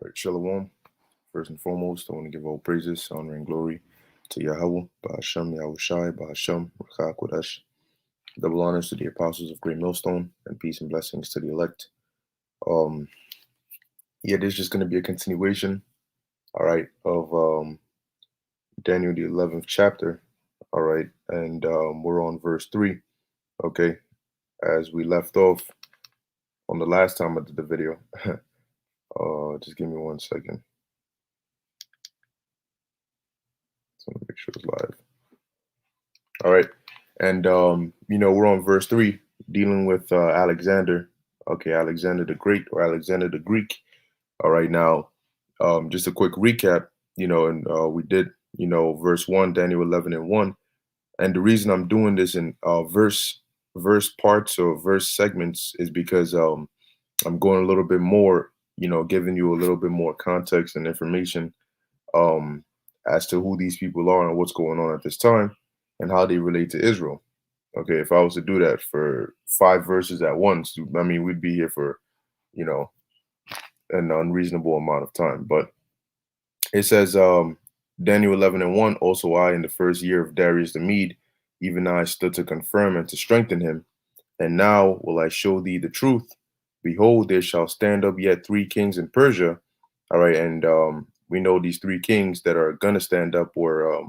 Right, Shalom. First and foremost, I want to give all praises, honor, and glory to Yahweh, Bahasham, Yahushai, Bahasham, Rakha Kodesh. Double honors to the apostles of Great Millstone, and peace and blessings to the elect. Yeah, this is just going to be a continuation, all right, of Daniel, the 11th chapter, all right, and we're on verse 3, okay, as we left off on the last time I did the video. Just give me 1 second. So let me make sure it's live. All right. And, we're on verse 3, dealing with Alexander. Okay, Alexander the Great or Alexander the Greek. All right. Now, just a quick recap, and we did, verse 1, Daniel 11 and 1. And the reason I'm doing this in verse parts or verse segments is because I'm going a little bit more, giving you a little bit more context and information um, as to who these people are and what's going on at this time and how they relate to Israel. Okay, if I was to do that for 5 verses at once, I mean, we'd be here for, you know, an unreasonable amount of time. But it says, Daniel 11 and 1, also I, in the first year of Darius the Mede, even I stood to confirm and to strengthen him. And now will I show thee the truth. Behold, there shall stand up yet 3 kings in Persia. All right, and we know these 3 kings that are going to stand up were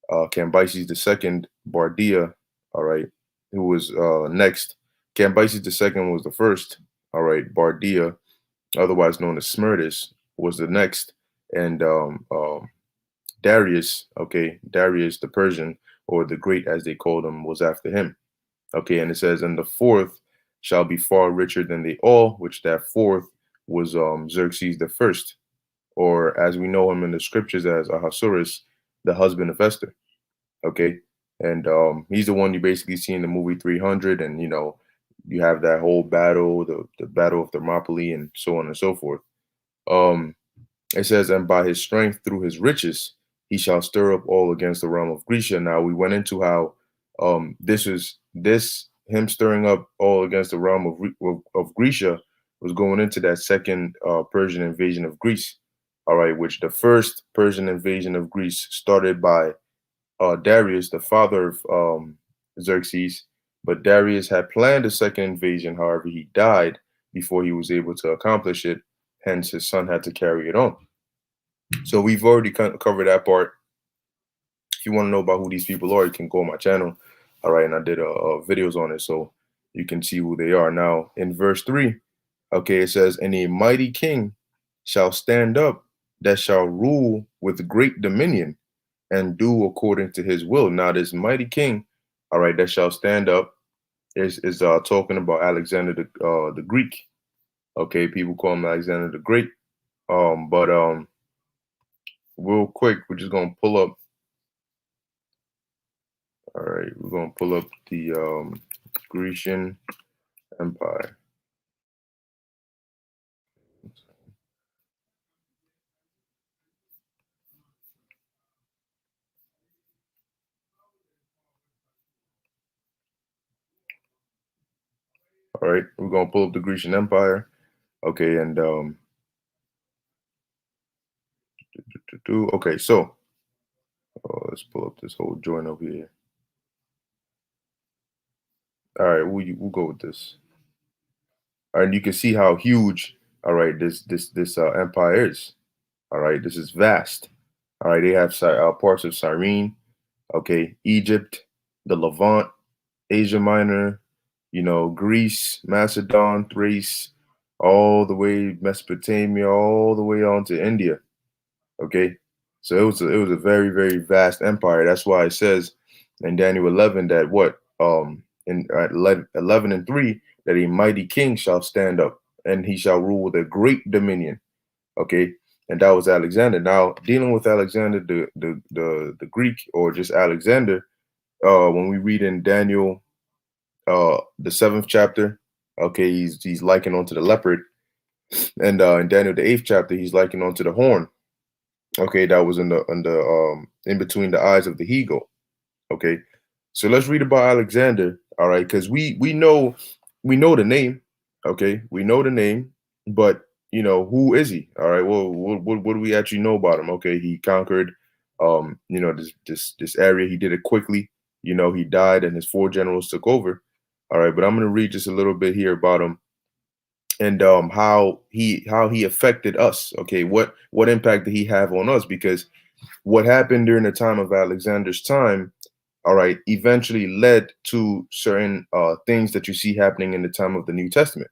Cambyses II, Bardia, all right, who was next. Cambyses II was the first, all right. Bardia, otherwise known as Smerdis, was the next, and Darius, okay, Darius the Persian, or the Great as they called him, was after him. Okay, and it says, and the fourth shall be far richer than they all, which that fourth was Xerxes the first, or as we know him in the scriptures as Ahasuerus, the husband of Esther. Okay, and he's the one you basically see in the movie 300, and you have that whole battle, the battle of Thermopylae, and so on and so forth. It says, and by his strength through his riches, he shall stir up all against the realm of Grecia. Now we went into how this him stirring up all against the realm of Grecia was going into that second Persian invasion of Greece. All right, which the first Persian invasion of Greece started by Darius, the father of Xerxes, but Darius had planned a second invasion. However, he died before he was able to accomplish it. Hence, his son had to carry it on. So we've already covered that part. If you want to know about who these people are, you can go on my channel. All right, and I did videos on it, so you can see who they are. Now, in verse 3, okay, it says, and a mighty king shall stand up that shall rule with great dominion and do according to his will. Now, this mighty king, all right, that shall stand up is talking about Alexander the Greek. Okay, people call him Alexander the Great. But real quick, we're just gonna pull up. All right, we're gonna pull up the Grecian Empire. All right, we're gonna pull up the Grecian Empire. Okay, and okay, so let's pull up this whole joint over here. All right, we'll go with this. All right, and you can see how huge, all right, this empire is. All right, this is vast. All right, they have parts of Cyrene, okay, Egypt, the Levant, Asia Minor, Greece, Macedon, Thrace, all the way Mesopotamia, all the way on to India. Okay, so it was a very, very vast empire. That's why it says in Daniel 11 that in 11 and 3 that a mighty king shall stand up and he shall rule with a great dominion. Okay, and that was Alexander. Now dealing with Alexander the Greek, or just Alexander, when we read in Daniel the 7th chapter, okay, he's likened onto the leopard, and in Daniel the 8th chapter he's likened onto the horn. Okay, that was in between the eyes of the he-goat. Okay, so let's read about Alexander. All right, because we know the name. Okay, we know the name, but who is he? All right, well, what do we actually know about him? Okay, he conquered, this area. He did it quickly. He died, and his four generals took over. All right, but I'm going to read just a little bit here about him and how he affected us. Okay, what impact did he have on us? Because what happened during the time of Alexander's time, all right, eventually led to certain things that you see happening in the time of the New Testament.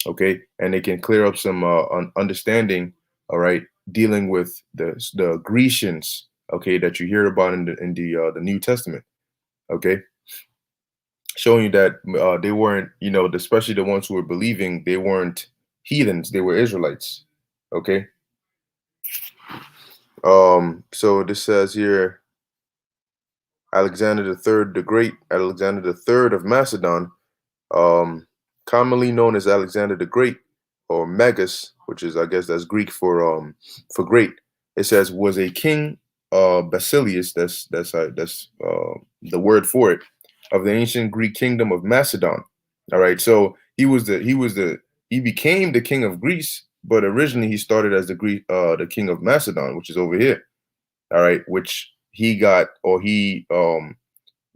Okay, and it can clear up some understanding. All right, dealing with the Grecians. Okay, that you hear about in the New Testament. Okay, showing you that they weren't, especially the ones who were believing, they weren't heathens, they were Israelites. Okay. So this says here, Alexander the Third the Great, Alexander the Third of Macedon, um, commonly known as Alexander the Great or Megas, which is, I guess, that's Greek for great. It says was a king, Basileus. That's the word for it, of the ancient Greek kingdom of Macedon. All right, so he became the king of Greece, but originally he started as the king of Macedon, which is over here. All right, which he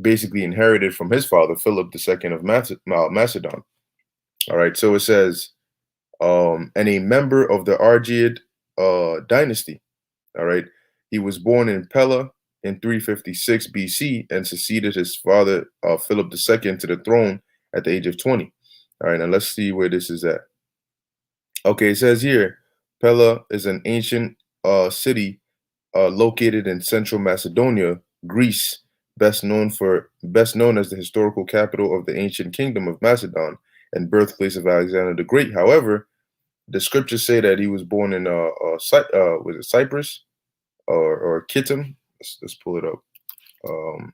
basically inherited from his father Philip II of Macedon. All right, so it says, and a member of the Argead dynasty. All right, he was born in Pella in 356 BC and succeeded his father Philip II to the throne at the age of 20. All right, now let's see where this is at. Okay, it says here, Pella is an ancient city located in central Macedonia, Greece, best known as the historical capital of the ancient kingdom of Macedon and birthplace of Alexander the Great. However, the scriptures say that he was born in was it Cyprus or Kittim? Let's pull it up. Um,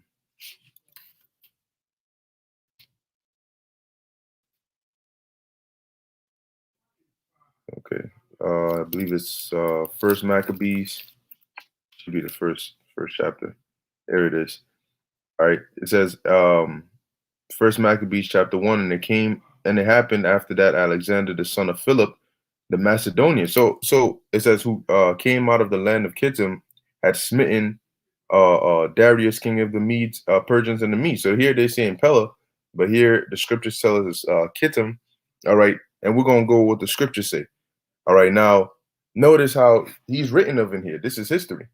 okay, I believe it's First Maccabees. Should be the first chapter. There it is. All right, it says First Maccabees chapter 1, and it happened after that Alexander the son of Philip the Macedonian. So it says who came out of the land of Kittim had smitten Darius king of the Medes, Persians and the Medes. So here they say in Pella, but here the scriptures tell us it's Kittim. All right, and we're gonna go with what the scriptures say. All right, now notice how he's written of in here. This is history.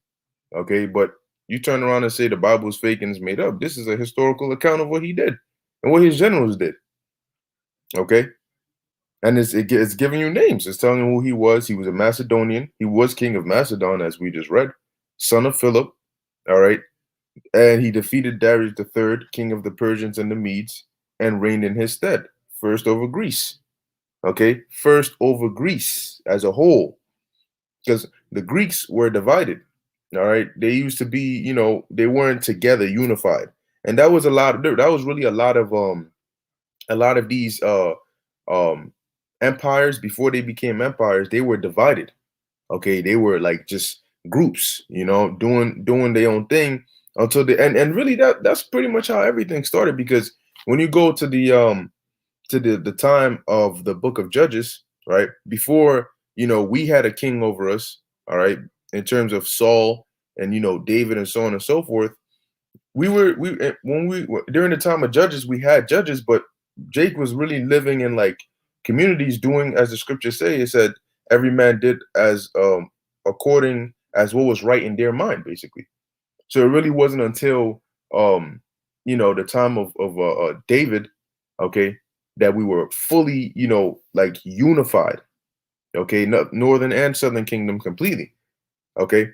Okay, but you turn around and say the Bible is fake and it's made up. This is a historical account of what he did and what his generals did. Okay, and it's giving you names. It's telling you who he was. He was a Macedonian. He was king of Macedon, as we just read, son of Philip. All right, and he defeated Darius III, king of the Persians and the Medes, and reigned in his stead, first over Greece. Okay, first over Greece as a whole, because the Greeks were divided. All right, they used to be, they weren't together, unified, and that was a lot. That was really a lot of these um empires before they became empires. They were divided. Okay, they were like just groups, doing their own thing until the and really that's pretty much how everything started. Because when you go to the time of the book of Judges, right? Before, we had a king over us, all right, in terms of Saul and David and so on and so forth. When we during the time of Judges, we had judges, but Jake was really living in like communities doing as the scriptures say. It said every man did as according as what was right in their mind, basically. So it really wasn't until the time of David, okay, that we were fully, like unified, okay, northern and southern kingdom completely, okay.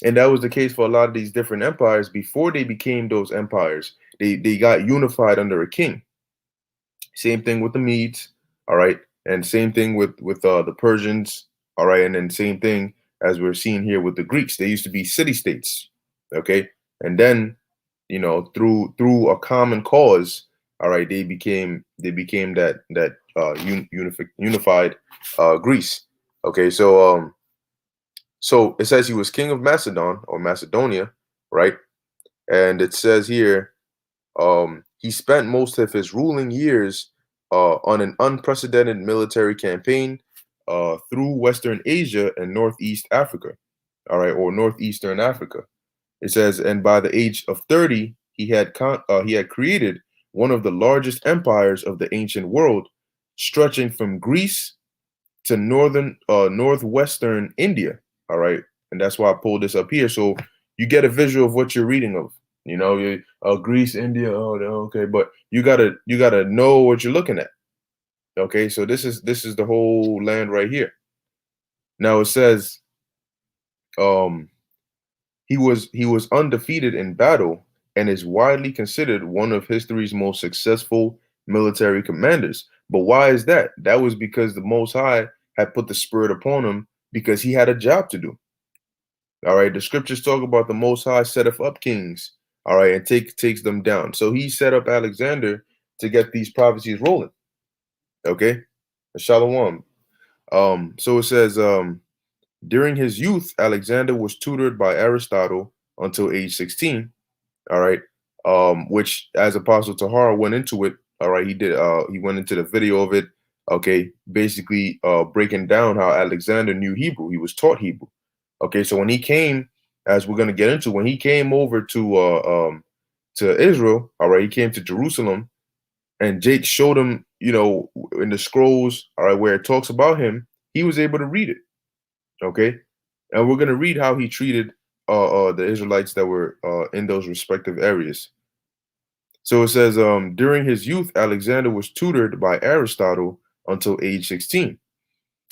And that was the case for a lot of these different empires before they became those empires. They got unified under a king. Same thing with the Medes, all right, and same thing with the Persians, all right, and then same thing as we're seeing here with the Greeks. They used to be city states, okay, and then through a common cause, all right, they became that unified Greece, okay. So it says he was king of Macedon or Macedonia, right? And it says here he spent most of his ruling years on an unprecedented military campaign through Western Asia and Northeast Africa, all right, or Northeastern Africa. It says, and by the age of 30, he had created one of the largest empires of the ancient world, stretching from Greece to northwestern India. All right, and that's why I pulled this up here, so you get a visual of what you're reading of. You know, Greece, India. Oh, okay, but you gotta know what you're looking at. Okay, so this is the whole land right here. Now it says, um, he was undefeated in battle and is widely considered one of history's most successful military commanders. But why is that? That was because the Most High had put the spirit upon him because he had a job to do. All right, the scriptures talk about the Most High setteth up kings. All right, and takes them down. So he set up Alexander to get these prophecies rolling. Okay, Shalom. So it says, during his youth, Alexander was tutored by Aristotle until age 16. All right. Which as Apostle Tahara went into it, all right, he went into the video of it, okay, basically breaking down how Alexander knew Hebrew. He was taught Hebrew. Okay, so when he came, as we're gonna get into, when he came over to Israel, all right, he came to Jerusalem, and Jake showed him, in the scrolls, all right, where it talks about him, he was able to read it. Okay, and we're gonna read how he treated the Israelites that were in those respective areas. So it says, during his youth, Alexander was tutored by Aristotle until age 16.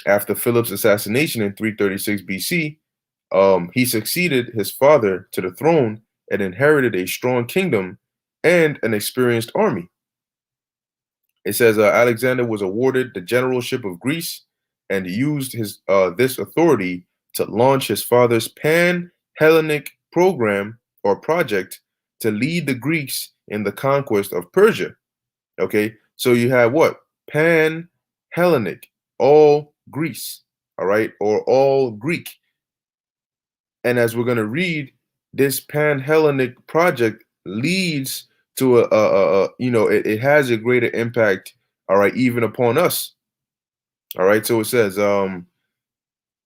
After Philip's assassination in 336 BC, he succeeded his father to the throne and inherited a strong kingdom and an experienced army. It says Alexander was awarded the generalship of Greece and used this authority to launch his father's pan-Hellenic program or project to lead the Greeks in the conquest of Persia. Okay, so you have what? Pan-Hellenic, all Greece, all right, or all Greek. And as we're going to read, this pan-Hellenic project leads to it has a greater impact, all right, even upon us. All right, so it says, in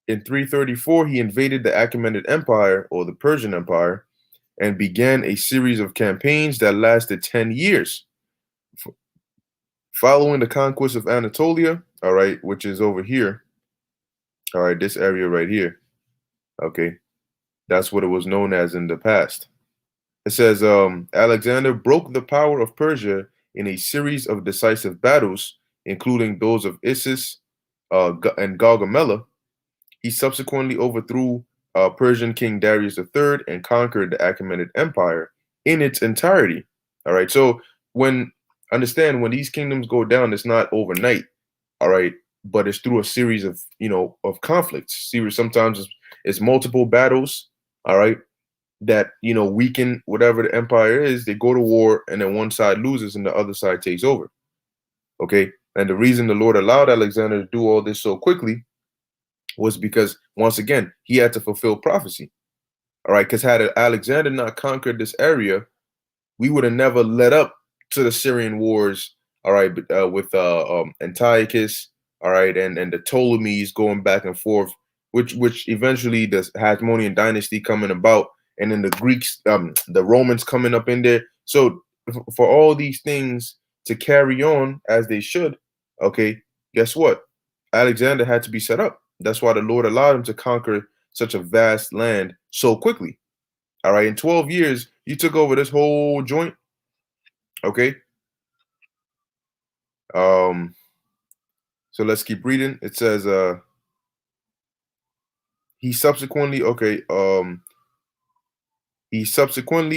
334, he invaded the Achaemenid Empire, or the Persian Empire, and began a series of campaigns that lasted 10 years. Following the conquest of Anatolia, all right, which is over here, all right, this area right here, okay, that's what it was known as in the past. It says, Alexander broke the power of Persia in a series of decisive battles, including those of Issus and Gaugamela. He subsequently overthrew Persian King Darius III and conquered the Achaemenid Empire in its entirety. All right, so understand when these kingdoms go down, it's not overnight. All right, but it's through a series of conflicts. Sometimes it's multiple battles. All right, that weaken whatever the empire is. They go to war, and then one side loses and the other side takes over. Okay, and the reason the Lord allowed Alexander to do all this so quickly was because, once again, he had to fulfill prophecy. All right, because had Alexander not conquered this area, we would have never led up to the Syrian wars. All right, with Antiochus. All right, and the Ptolemies going back and forth, which eventually the Hasmonean dynasty coming about, and then the Greeks, the Romans coming up in there. So for all these things to carry on as they should, okay, guess what? Alexander had to be set up. That's why the Lord allowed him to conquer such a vast land so quickly. All right, in 12 years, you took over this whole joint. Okay. So let's keep reading. It says, he subsequently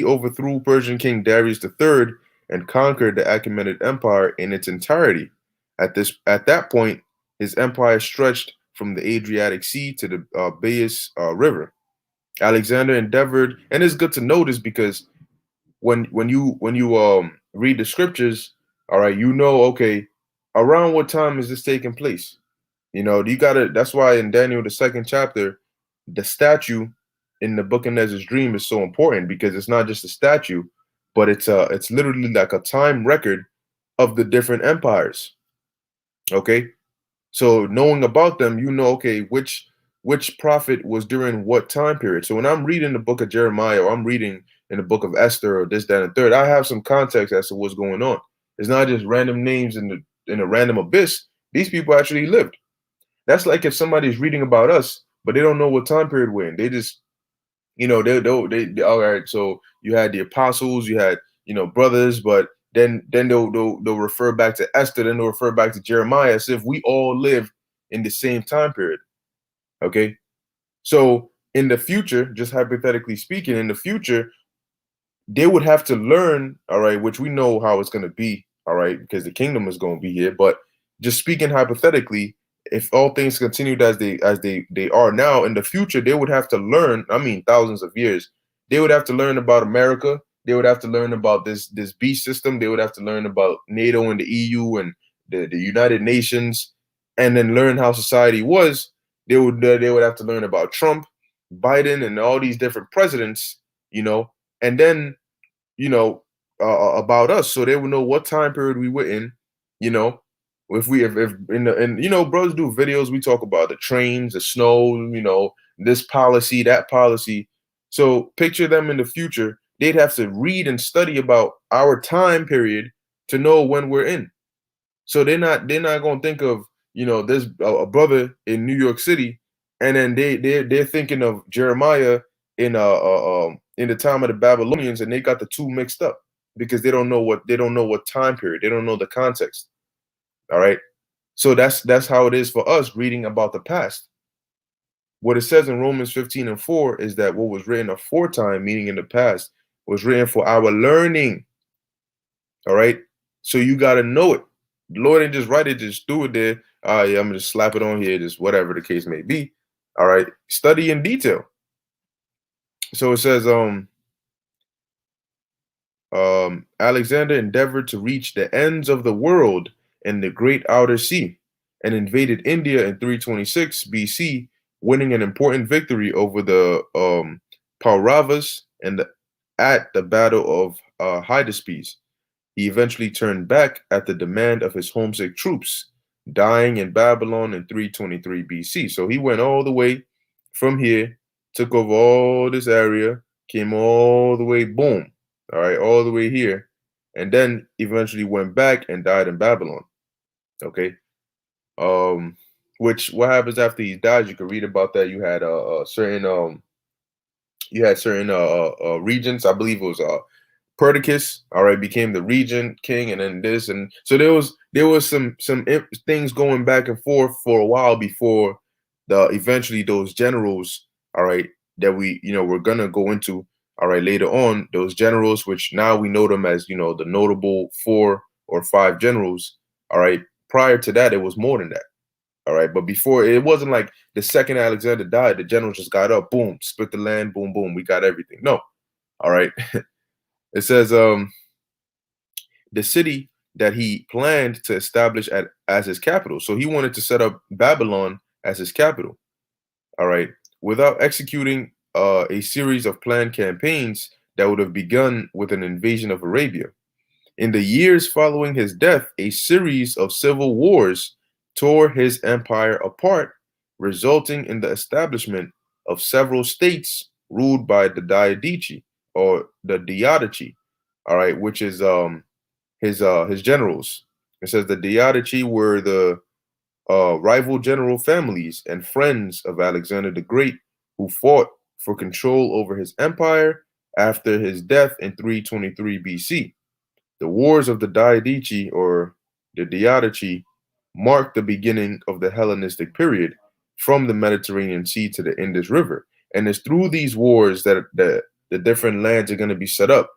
overthrew Persian King Darius III and conquered the Achaemenid Empire in its entirety. At that point, his empire stretched from the Adriatic Sea to the Bias River. Alexander endeavored, and it's good to notice because when you read the scriptures, all right, okay, around what time is this taking place? You gotta. That's why in Daniel the 2nd chapter, the statue in the Book of Nezer's dream is so important, because it's not just a statue, but it's literally like a time record of the different empires. Okay, So knowing about them, you know, okay, which prophet was during what time period. So when I'm reading the book of Jeremiah, or I'm reading in the book of Esther, or this, that, and third, I have some context as to what's going on. It's not just random names in a random abyss. These people actually lived. That's like if somebody's reading about us, but they don't know what time period we're in. They just, you know, they all right. So you had the apostles, you had, you know, brothers, but then they'll refer back to Esther, then they'll refer back to Jeremiah as if we all live in the same time period. Okay. So in the future, just hypothetically speaking, in the future, they would have to learn, all right, which we know how it's going to be, all right, because the kingdom is going to be here. But just speaking hypothetically, if all things continued as they are now, in the future, they would have to learn. I mean, thousands of years, they would have to learn about America. They would have to learn about this beast system. They would have to learn about NATO and the EU and the United Nations, and then learn how society was. They would have to learn about Trump, Biden, and all these different presidents, you know, and then, you know, about us, so they would know what time period we were in, you know. If in the, and you know, brothers do videos, we talk about the trains, the snow, you know, this policy, that policy. So picture them in the future, they'd have to read and study about our time period to know when we're in. So they're not gonna think of, you know, there's a brother in New York City, and then they're thinking of Jeremiah in the time of the Babylonians, and they got the two mixed up because they don't know what time period, they don't know the context. All right. So that's how it is for us reading about the past. What it says in Romans 15:4 is that what was written aforetime, meaning in the past, was written for our learning. All right. So you got to know it. The Lord didn't just write it, just do it there. Yeah, I'm gonna just slap it on here, just whatever the case may be. All right. Study in detail. So it says, Alexander endeavored to reach the ends of the world in the great outer sea and invaded India in 326 BC, winning an important victory over the Pauravas at the Battle of Hydaspes. He eventually turned back at the demand of his homesick troops, dying in Babylon in 323 BC. So he went all the way from here, took over all this area, came all the way, boom, all right, all the way here, and then eventually went back and died in Babylon. Okay. Um, which what happens after he dies? You can read about that. You had certain regions. I believe it was Perdiccas, all right, became the regent king, and then this, and so there was some things going back and forth for a while before the eventually those generals, all right, that we're gonna go into, all right, later on, those generals, which now we know them as, the notable 4 or 5 generals, all right. Prior to that, it was more than that, all right. But before, it wasn't like the second Alexander died, the generals just got up, boom, split the land, boom, boom, we got everything. No, all right. It says the city that he planned to establish as his capital. So he wanted to set up Babylon as his capital. All right, without executing a series of planned campaigns that would have begun with an invasion of Arabia. In the years following his death, a series of civil wars tore his empire apart, resulting in the establishment of several states ruled by the Diadici or the Diadachi, all right, which is his generals. It says the Diadachi were the rival general families and friends of Alexander the Great who fought for control over his empire after his death in 323 BC. The wars of the Diadici or the Diadachi marked the beginning of the Hellenistic period from the Mediterranean Sea to the Indus River. And it's through these wars that the different lands are going to be set up.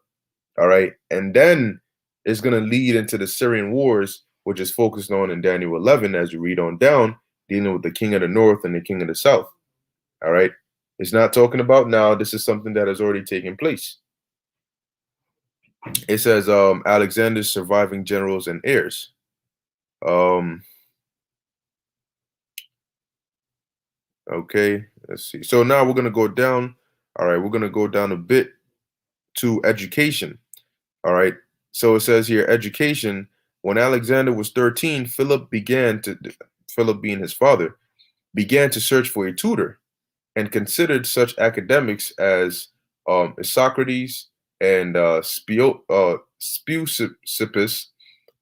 All right. And then it's going to lead into the Syrian wars, which is focused on in Daniel 11, as you read on down, dealing with the king of the north and the king of the south. All right. It's not talking about now. This is something that has already taken place. It says Alexander's surviving generals and heirs. Okay, let's see. So now we're going to go down. All right, we're going to go down a bit to education. All right. So it says here, education. When Alexander was 13, Philip began Philip being his father, began to search for a tutor and considered such academics as Socrates and Speusippus,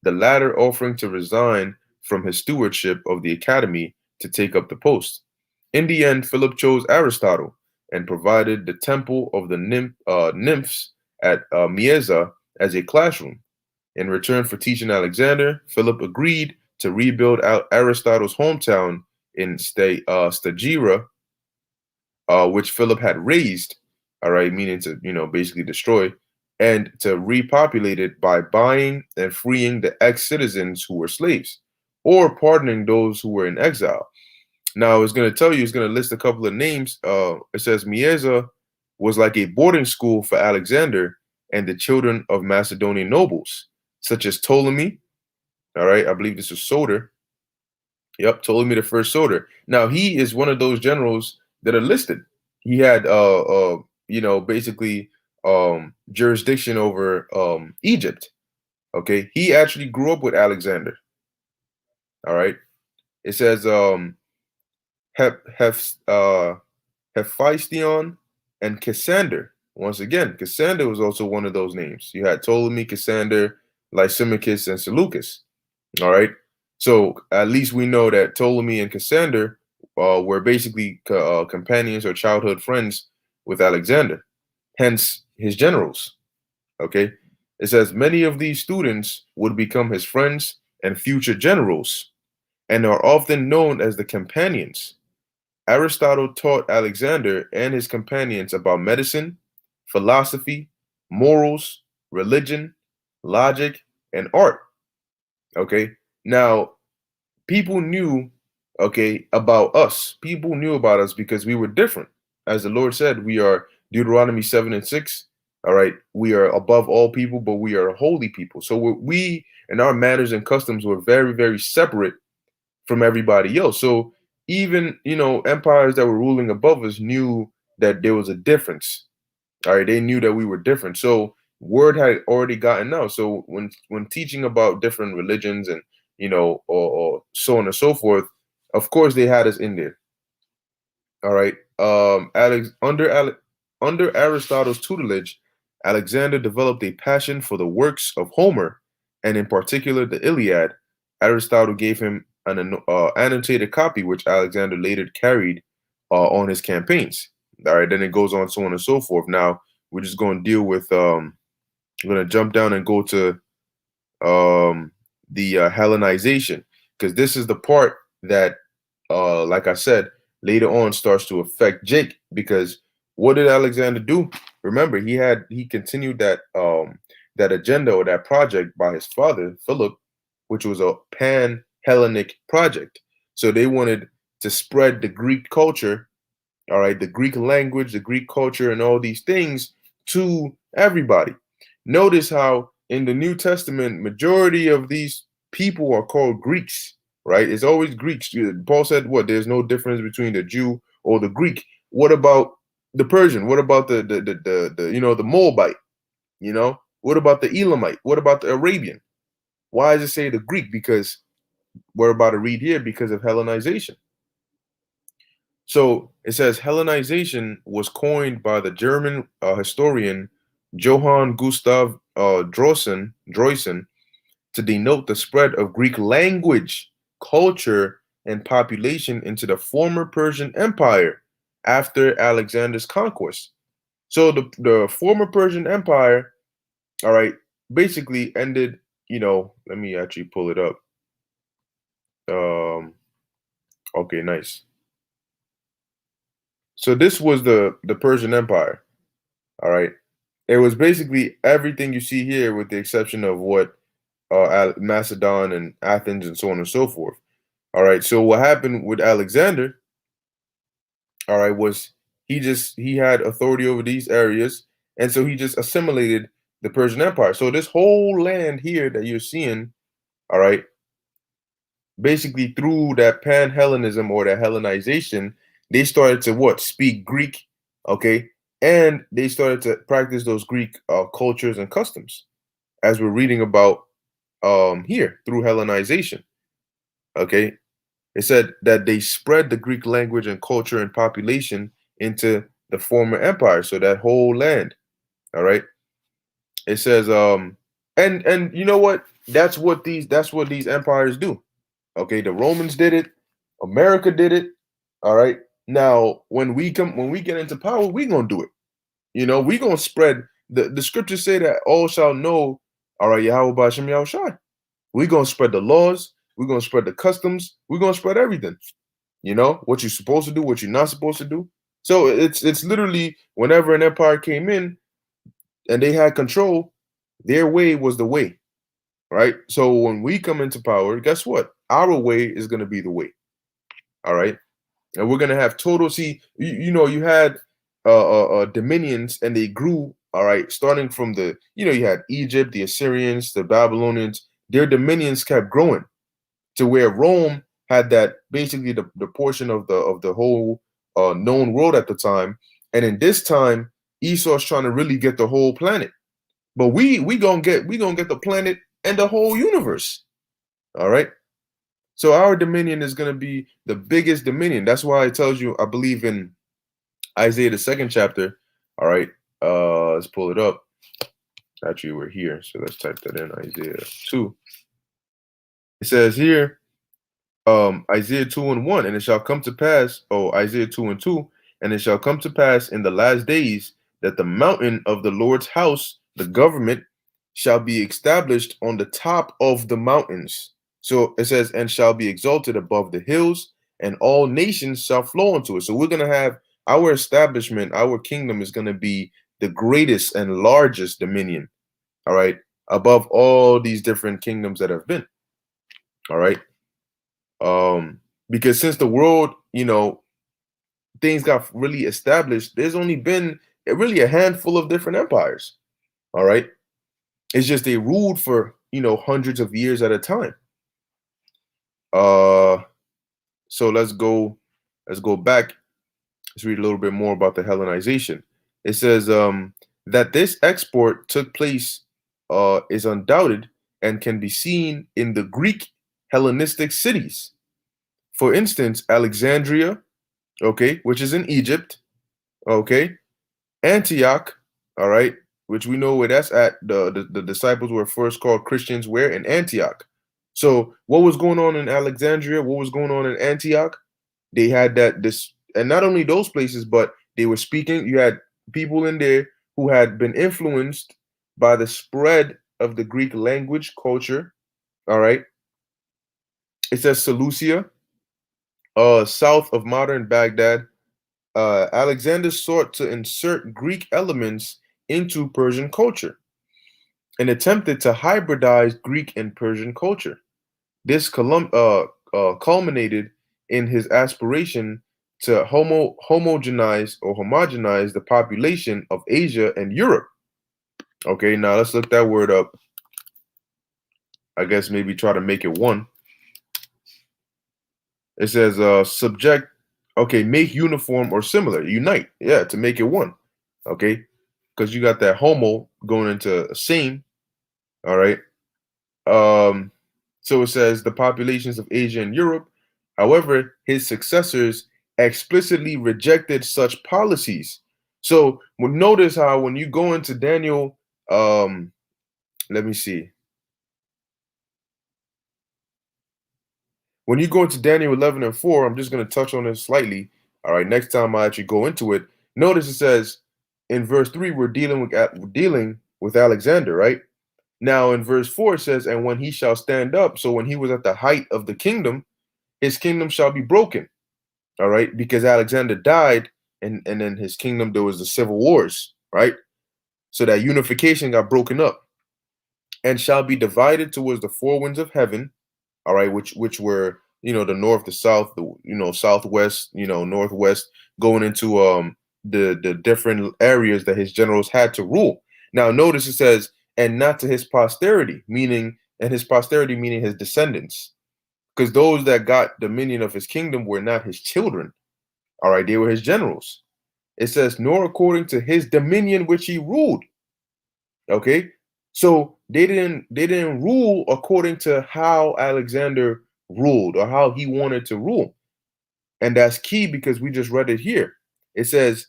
the latter offering to resign from his stewardship of the academy to take up the post. In the end, Philip chose Aristotle and provided the temple of the nymphs at Mieza as a classroom. In return for teaching Alexander, Philip agreed to rebuild Aristotle's hometown in Stagira, which Philip had razed, all right, meaning to, basically destroy, and to repopulate it by buying and freeing the ex-citizens who were slaves, or pardoning those who were in exile. Now, it's going to tell you, it's going to list a couple of names. It says Mieza was like a boarding school for Alexander and the children of Macedonian nobles, such as Ptolemy. All right, I believe this is Soter. Yep, Ptolemy the first Soter. Now, he is one of those generals that are listed. He had, basically jurisdiction over Egypt. Okay, he actually grew up with Alexander. All right, it says Hephaestion and Cassander. Once again, Cassander was also one of those names. You had Ptolemy, Cassander, Lysimachus, and Seleucus. All right. So at least we know that Ptolemy and Cassander were basically companions or childhood friends with Alexander, hence his generals. Okay. It says many of these students would become his friends and future generals and are often known as the companions. Aristotle taught Alexander and his companions about medicine, philosophy, morals, religion, logic, and art. Okay. Now, people knew, okay, about us. People knew about us because we were different. As the Lord said, we are Deuteronomy 7 and 6. All right. We are above all people, but we are a holy people. So we and our manners and customs were very, very separate from everybody else. So even, empires that were ruling above us knew that there was a difference. All right. They knew that we were different. So word had already gotten out. So when teaching about different religions and, or so on and so forth, of course they had us in there. All right. Under Aristotle's tutelage, Alexander developed a passion for the works of Homer, and in particular the Iliad. Aristotle gave him an annotated copy, which Alexander later carried on his campaigns. All right. Then it goes on, so on and so forth. Now we're just going to deal with. I'm going to jump down and go to the Hellenization, because this is the part that, like I said, later on starts to affect Jake. Because what did Alexander do? Remember, he continued that that agenda or that project by his father Philip, which was a pan-Hellenic project. So they wanted to spread the Greek culture, all right, the Greek language, the Greek culture, and all these things to everybody. Notice how in the New Testament, majority of these people are called Greeks, right? It's always Greeks. Paul said, what? There's no difference between the Jew or the Greek. What about the Persian? What about the Moabite? What about the Elamite? What about the Arabian? Why does it say the Greek? Because we're about to read here because of Hellenization. So it says Hellenization was coined by the German historian Johann Gustav Droysen to denote the spread of Greek language, culture, and population into the former Persian Empire after Alexander's conquest. So the former Persian Empire, all right, basically ended, let me actually pull it up. Okay, nice. So this was the Persian Empire, all right. It was basically everything you see here, with the exception of what Macedon and Athens and so on and so forth. All right. So what happened with Alexander, all right, was he had authority over these areas, and so he just assimilated the Persian Empire. So this whole land here that you're seeing, all right, basically through that pan-Hellenism or that Hellenization, they started to speak Greek, okay, and they started to practice those Greek cultures and customs, as we're reading about here through Hellenization, okay. It said that they spread the Greek language and culture and population into the former empire, so that whole land. All right. It says, and you know what? That's what these empires do. Okay, the Romans did it, America did it. All right. Now, when we get into power, we gonna do it. We gonna spread the scriptures say that all shall know, all right, Yahweh Bashem Yahushai. We gonna spread the laws, we're gonna spread the customs, we're gonna spread everything. What you're supposed to do, what you're not supposed to do. So it's literally whenever an empire came in and they had control, their way was the way, right? So when we come into power, guess what? Our way is gonna be the way. All right. And we're gonna have total. See, you had dominions, and they grew. All right, starting from you had Egypt, the Assyrians, the Babylonians. Their dominions kept growing to where Rome had that basically the portion of the whole known world at the time. And in this time, Esau's trying to really get the whole planet. But we gonna get the planet and the whole universe. All right. So our dominion is going to be the biggest dominion. That's why it tells you, I believe in Isaiah the second chapter. All right, let's pull it up. Actually, we're here, so let's type that in. Isaiah 2. It says here, Isaiah 2:1, and it shall come to pass. Oh, Isaiah 2:2, and it shall come to pass in the last days that the mountain of the Lord's house, the government, shall be established on the top of the mountains. So it says, and shall be exalted above the hills, and all nations shall flow into it. So we're going to have our establishment, our kingdom is going to be the greatest and largest dominion, all right, above all these different kingdoms that have been, all right. Because since the world, things got really established, there's only been really a handful of different empires, all right. It's just they ruled for, hundreds of years at a time. So let's go back. Let's read a little bit more about the Hellenization. It says that this export took place is undoubted and can be seen in the Greek Hellenistic cities. For instance, Alexandria, okay, which is in Egypt, okay, Antioch, all right, which we know where that's at. The disciples were first called Christians where? In Antioch. So what was going on in Alexandria? What was going on in Antioch? They had and not only those places, but they were speaking. You had people in there who had been influenced by the spread of the Greek language, culture. All right. It says Seleucia, south of modern Baghdad. Alexander sought to insert Greek elements into Persian culture and attempted to hybridize Greek and Persian culture. This culminated in his aspiration to homogenize the population of Asia and Europe. Okay, now let's look that word up. I guess maybe try to make it one. It says subject, okay, make uniform or similar, unite. Yeah, to make it one. Okay, because you got that homo going into same. All right. So it says the populations of Asia and Europe. However, his successors explicitly rejected such policies. So notice how when you go into Daniel, let me see. When you go into Daniel 11 and 4, I'm just going to touch on this slightly. All right, next time I actually go into it, notice it says in verse 3, we're dealing with Alexander, right? Now in verse 4 it says, and when he shall stand up, so when he was at the height of the kingdom, his kingdom shall be broken. All right, because Alexander died, and then his kingdom, there was the civil wars, right? So that unification got broken up, and shall be divided towards the four winds of heaven, all right, which were, the north, the south, the southwest, northwest, going into the different areas that his generals had to rule. Now notice it says, and not to his posterity, meaning his descendants, because those that got dominion of his kingdom were not his children. All right, they were his generals. It says, nor according to his dominion which he ruled. Okay, so they didn't rule according to how Alexander ruled or how he wanted to rule. And that's key because we just read it here. It says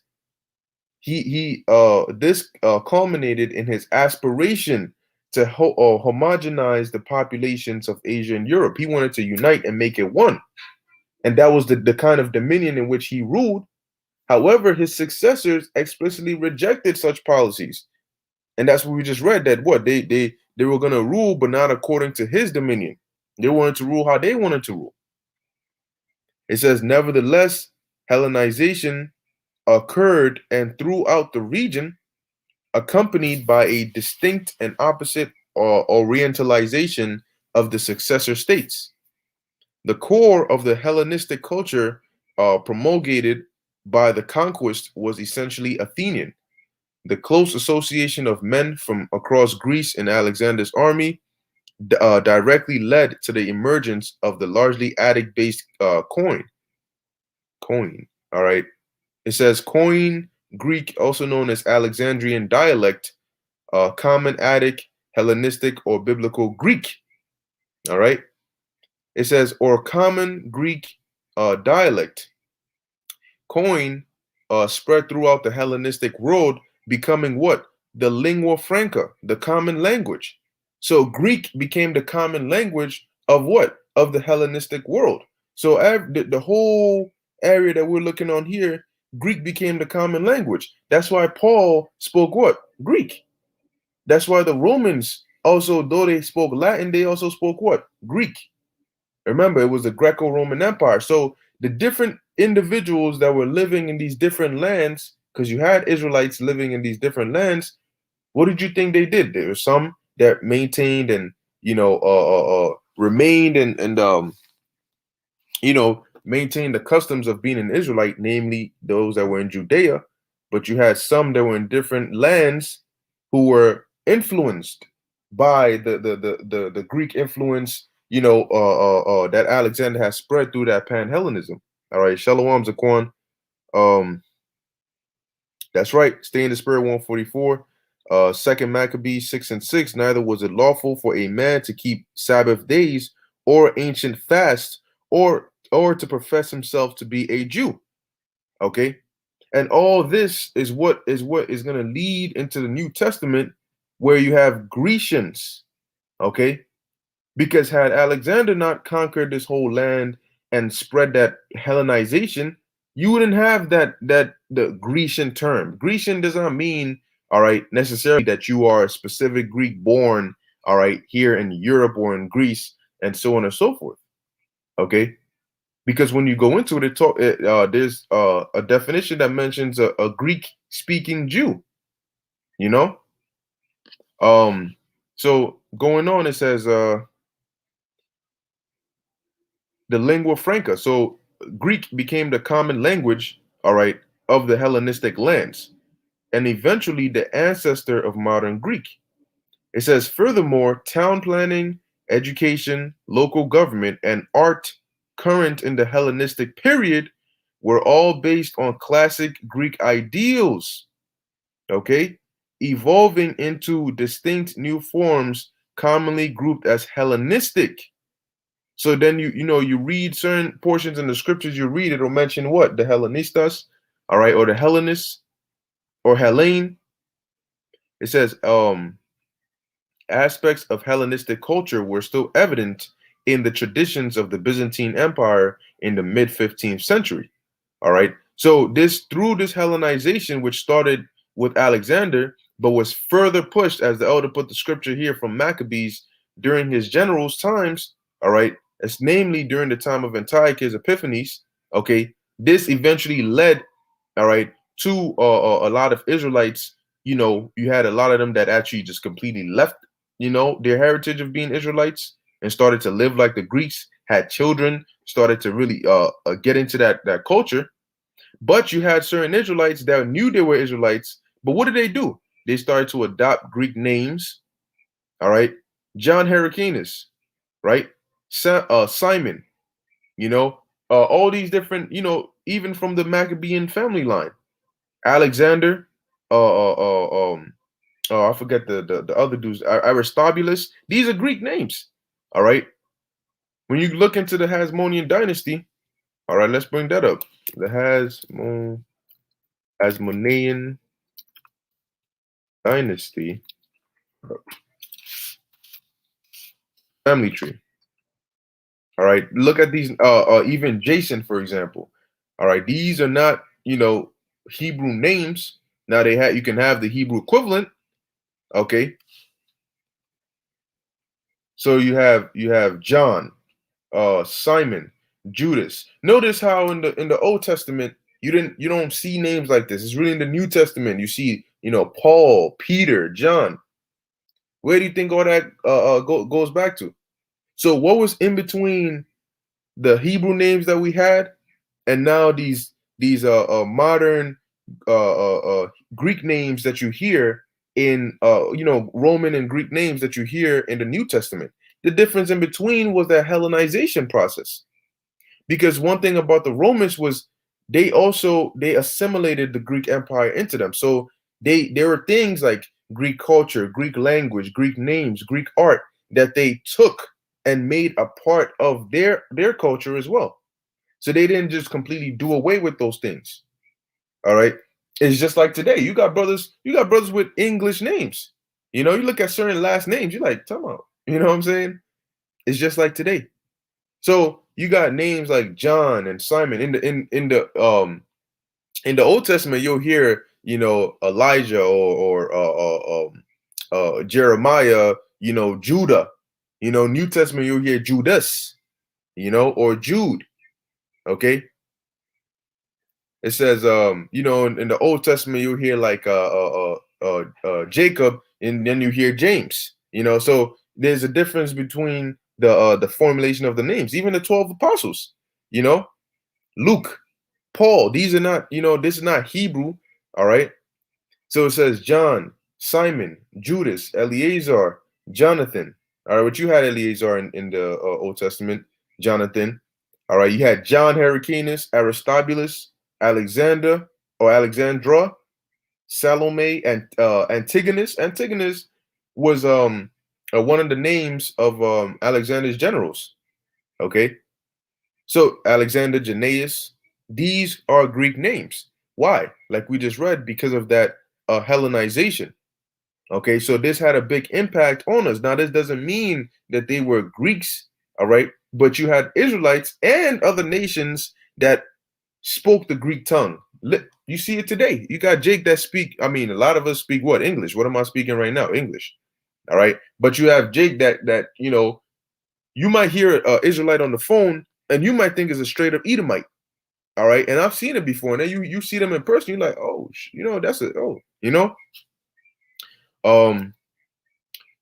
this culminated in his aspiration to homogenize the populations of Asia and Europe. He wanted to unite and make it one. And that was the kind of dominion in which he ruled. However, his successors explicitly rejected such policies. And that's what we just read, that what they were going to rule, but not according to his dominion. They wanted to rule how they wanted to rule. It says, nevertheless, Hellenization occurred and throughout the region, accompanied by a distinct and opposite orientalization of the successor states. The core of the Hellenistic culture promulgated by the conquest was essentially Athenian. The close association of men from across Greece in Alexander's army directly led to the emergence of the largely Attic-based coin. All right. It says Koine Greek, also known as Alexandrian dialect, common Attic, Hellenistic, or Biblical Greek. All right. It says, or common Greek dialect. Koine spread throughout the Hellenistic world, becoming what? The lingua franca, the common language. So Greek became the common language of what? Of the Hellenistic world. So the whole area that we're looking on here, Greek became the common language. That's why Paul spoke what? Greek. That's why the Romans also, though they spoke Latin, they also spoke what? Greek. Remember, it was the Greco-Roman Empire. So the different individuals that were living in these different lands, because you had Israelites living in these different lands, what did you think they did? There were some that maintained and remained and maintained the customs of being an Israelite, namely those that were in Judea. But you had some that were in different lands who were influenced by the Greek influence, that Alexander has spread through that Pan-Hellenism. All right, Shalom Zaquan. That's right. Stay in the spirit 144. Second Maccabees 6:6. Neither was it lawful for a man to keep Sabbath days or ancient fasts or to profess himself to be a Jew. Okay. And all this is what is going to lead into the New Testament, where you have Grecians. Okay. Because had Alexander not conquered this whole land and spread that Hellenization, you wouldn't have the Grecian term. Grecian does not mean, all right, necessarily that you are a specific Greek born, all right, here in Europe or in Greece, and so on and so forth. Okay, because when you go into it, there's a definition that mentions a Greek-speaking Jew. So going on, it says the lingua franca. So Greek became the common language, all right, of the Hellenistic lands, and eventually the ancestor of modern Greek. It says, furthermore, town planning, education, local government, and art current in the Hellenistic period were all based on classic Greek ideals, okay, evolving into distinct new forms commonly grouped as Hellenistic. So then you read certain portions in the scriptures, you read it'll mention what? The Hellenistas, all right, or the Hellenists or Hellene. It says aspects of Hellenistic culture were still evident in the traditions of the Byzantine Empire in the mid 15th century. All right. So through this Hellenization, which started with Alexander, but was further pushed, as the elder put the scripture here, from Maccabees during his generals' times. All right. It's namely during the time of Antiochus Epiphanes. Okay. This eventually led, all right, to a lot of Israelites. You had a lot of them that actually just completely left, their heritage of being Israelites and started to live like the Greeks, had children, started to really get into that culture. But you had certain Israelites that knew they were Israelites, but what did they do? They started to adopt Greek names. All right, John Hyrcanus, right? Simon, all these different, even from the Maccabean family line, Alexander, I forget the other dudes, Aristobulus. These are Greek names. All right. When you look into the Hasmonean dynasty, all right, let's bring that up. The Hasmonean dynasty family tree. All right, look at these. Even Jason, for example. All right, these are not Hebrew names. Now you can have the Hebrew equivalent. Okay, so you have John, Simon, Judas. Notice how in the Old Testament you don't see names like this. It's really in the New Testament you see Paul, Peter, John. Where do you think all that goes back to? So what was in between the Hebrew names that we had and now these modern Greek names that you hear in Roman and Greek names that you hear in the New Testament? The difference in between was that Hellenization process. Because one thing about the Romans was they assimilated the Greek Empire into them. So there were things like Greek culture, Greek language, Greek names, Greek art that they took and made a part of their culture as well. So they didn't just completely do away with those things. All right. It's just like today. You got brothers with English names. You look at certain last names, you're like, come on. You know what I'm saying? It's just like today. So you got names like John and Simon in the Old Testament. You'll hear Elijah or Jeremiah. Judah. New Testament you'll hear Judas. Or Jude. Okay. It says in the Old Testament you'll hear like Jacob, and then you hear James. So there's a difference between the formulation of the names. Even the 12 apostles, Luke, Paul. These are not this is not Hebrew. All right. So it says John, Simon, Judas, Eleazar, Jonathan. All right, what you had Eleazar in the Old Testament, Jonathan. All right, you had John Hyrcanus, Aristobulus, Alexander or Alexandra, Salome, and Antigonus. Antigonus was one of the names of Alexander's generals. Okay, so Alexander, Jannaeus, these are Greek names. Why? Like we just read, because of that Hellenization. Okay, so this had a big impact on us. Now, this doesn't mean that they were Greeks, all right, but you had Israelites and other nations that spoke the Greek tongue. You see it today. You got Jake that speak. I mean, a lot of us speak what? English. What am I speaking right now? English. All right. But you have Jake that you might hear an Israelite on the phone and you might think is a straight up Edomite. All right. And I've seen it before. And then you see them in person. You're like, oh, that's it. Oh,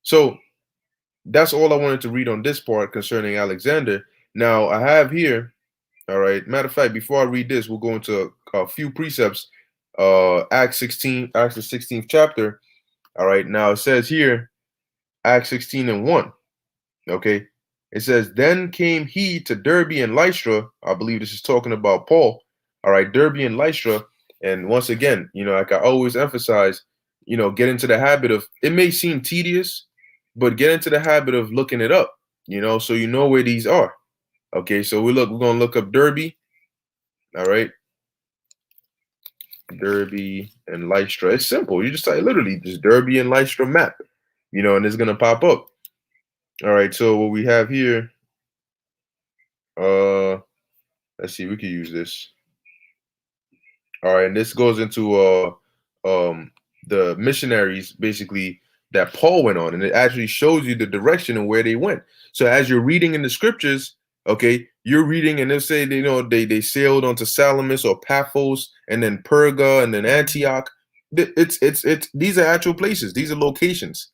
So that's all I wanted to read on this part concerning Alexander. Now I have here. All right. Matter of fact, before I read this, we'll go into a few precepts. Acts 16, Acts the 16th chapter. All right. Now it says here, Acts 16 and 1. Okay. It says, then came he to Derbe and Lystra. I believe this is talking about Paul. All right. Derbe and Lystra. And once again, like I always emphasize, get into the habit of, it may seem tedious, but get into the habit of looking it up, so you know where these are. Okay, so we're gonna look up Derbe. All right. Derbe and Lystra. It's simple. You just type literally just Derbe and Lystra map, and it's gonna pop up. All right, so what we have here, let's see, we could use this. All right, and this goes into the missionaries basically that Paul went on, and it actually shows you the direction and where they went. So as you're reading in the scriptures, okay, you're reading and they'll say they sailed onto Salamis or Paphos and then Perga and then Antioch. It's these are actual places, these are locations.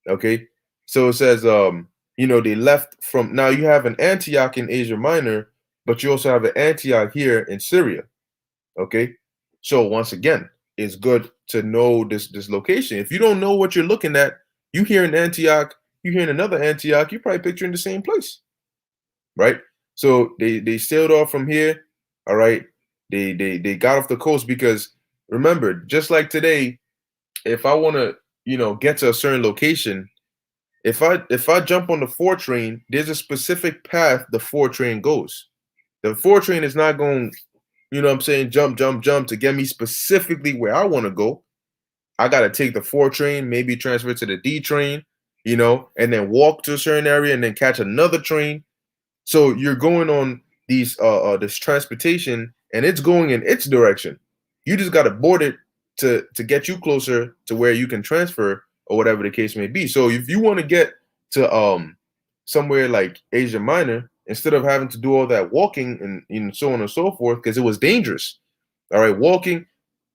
Okay, so it says they left from, now you have an Antioch in Asia Minor, but you also have an Antioch here in Syria. Okay, so once again, it's good to know this location. If you don't know what you're looking at, you hear in Antioch, you hear in another Antioch, you're probably picturing the same place, right? So they sailed off from here. All right, they got off the coast because remember, just like today, if I want to get to a certain location, If I jump on the 4 train, there's a specific path the 4 train goes. The 4 train is not going, you know what I'm saying, jump, jump, jump to get me specifically where I want to go. I gotta take the 4 train, maybe transfer to the D train, and then walk to a certain area and then catch another train. So you're going on this transportation and it's going in its direction. You just gotta board it to get you closer to where you can transfer or whatever the case may be. So if you want to get to somewhere like Asia Minor, instead of having to do all that walking and so on and so forth, because it was dangerous. All right, walking.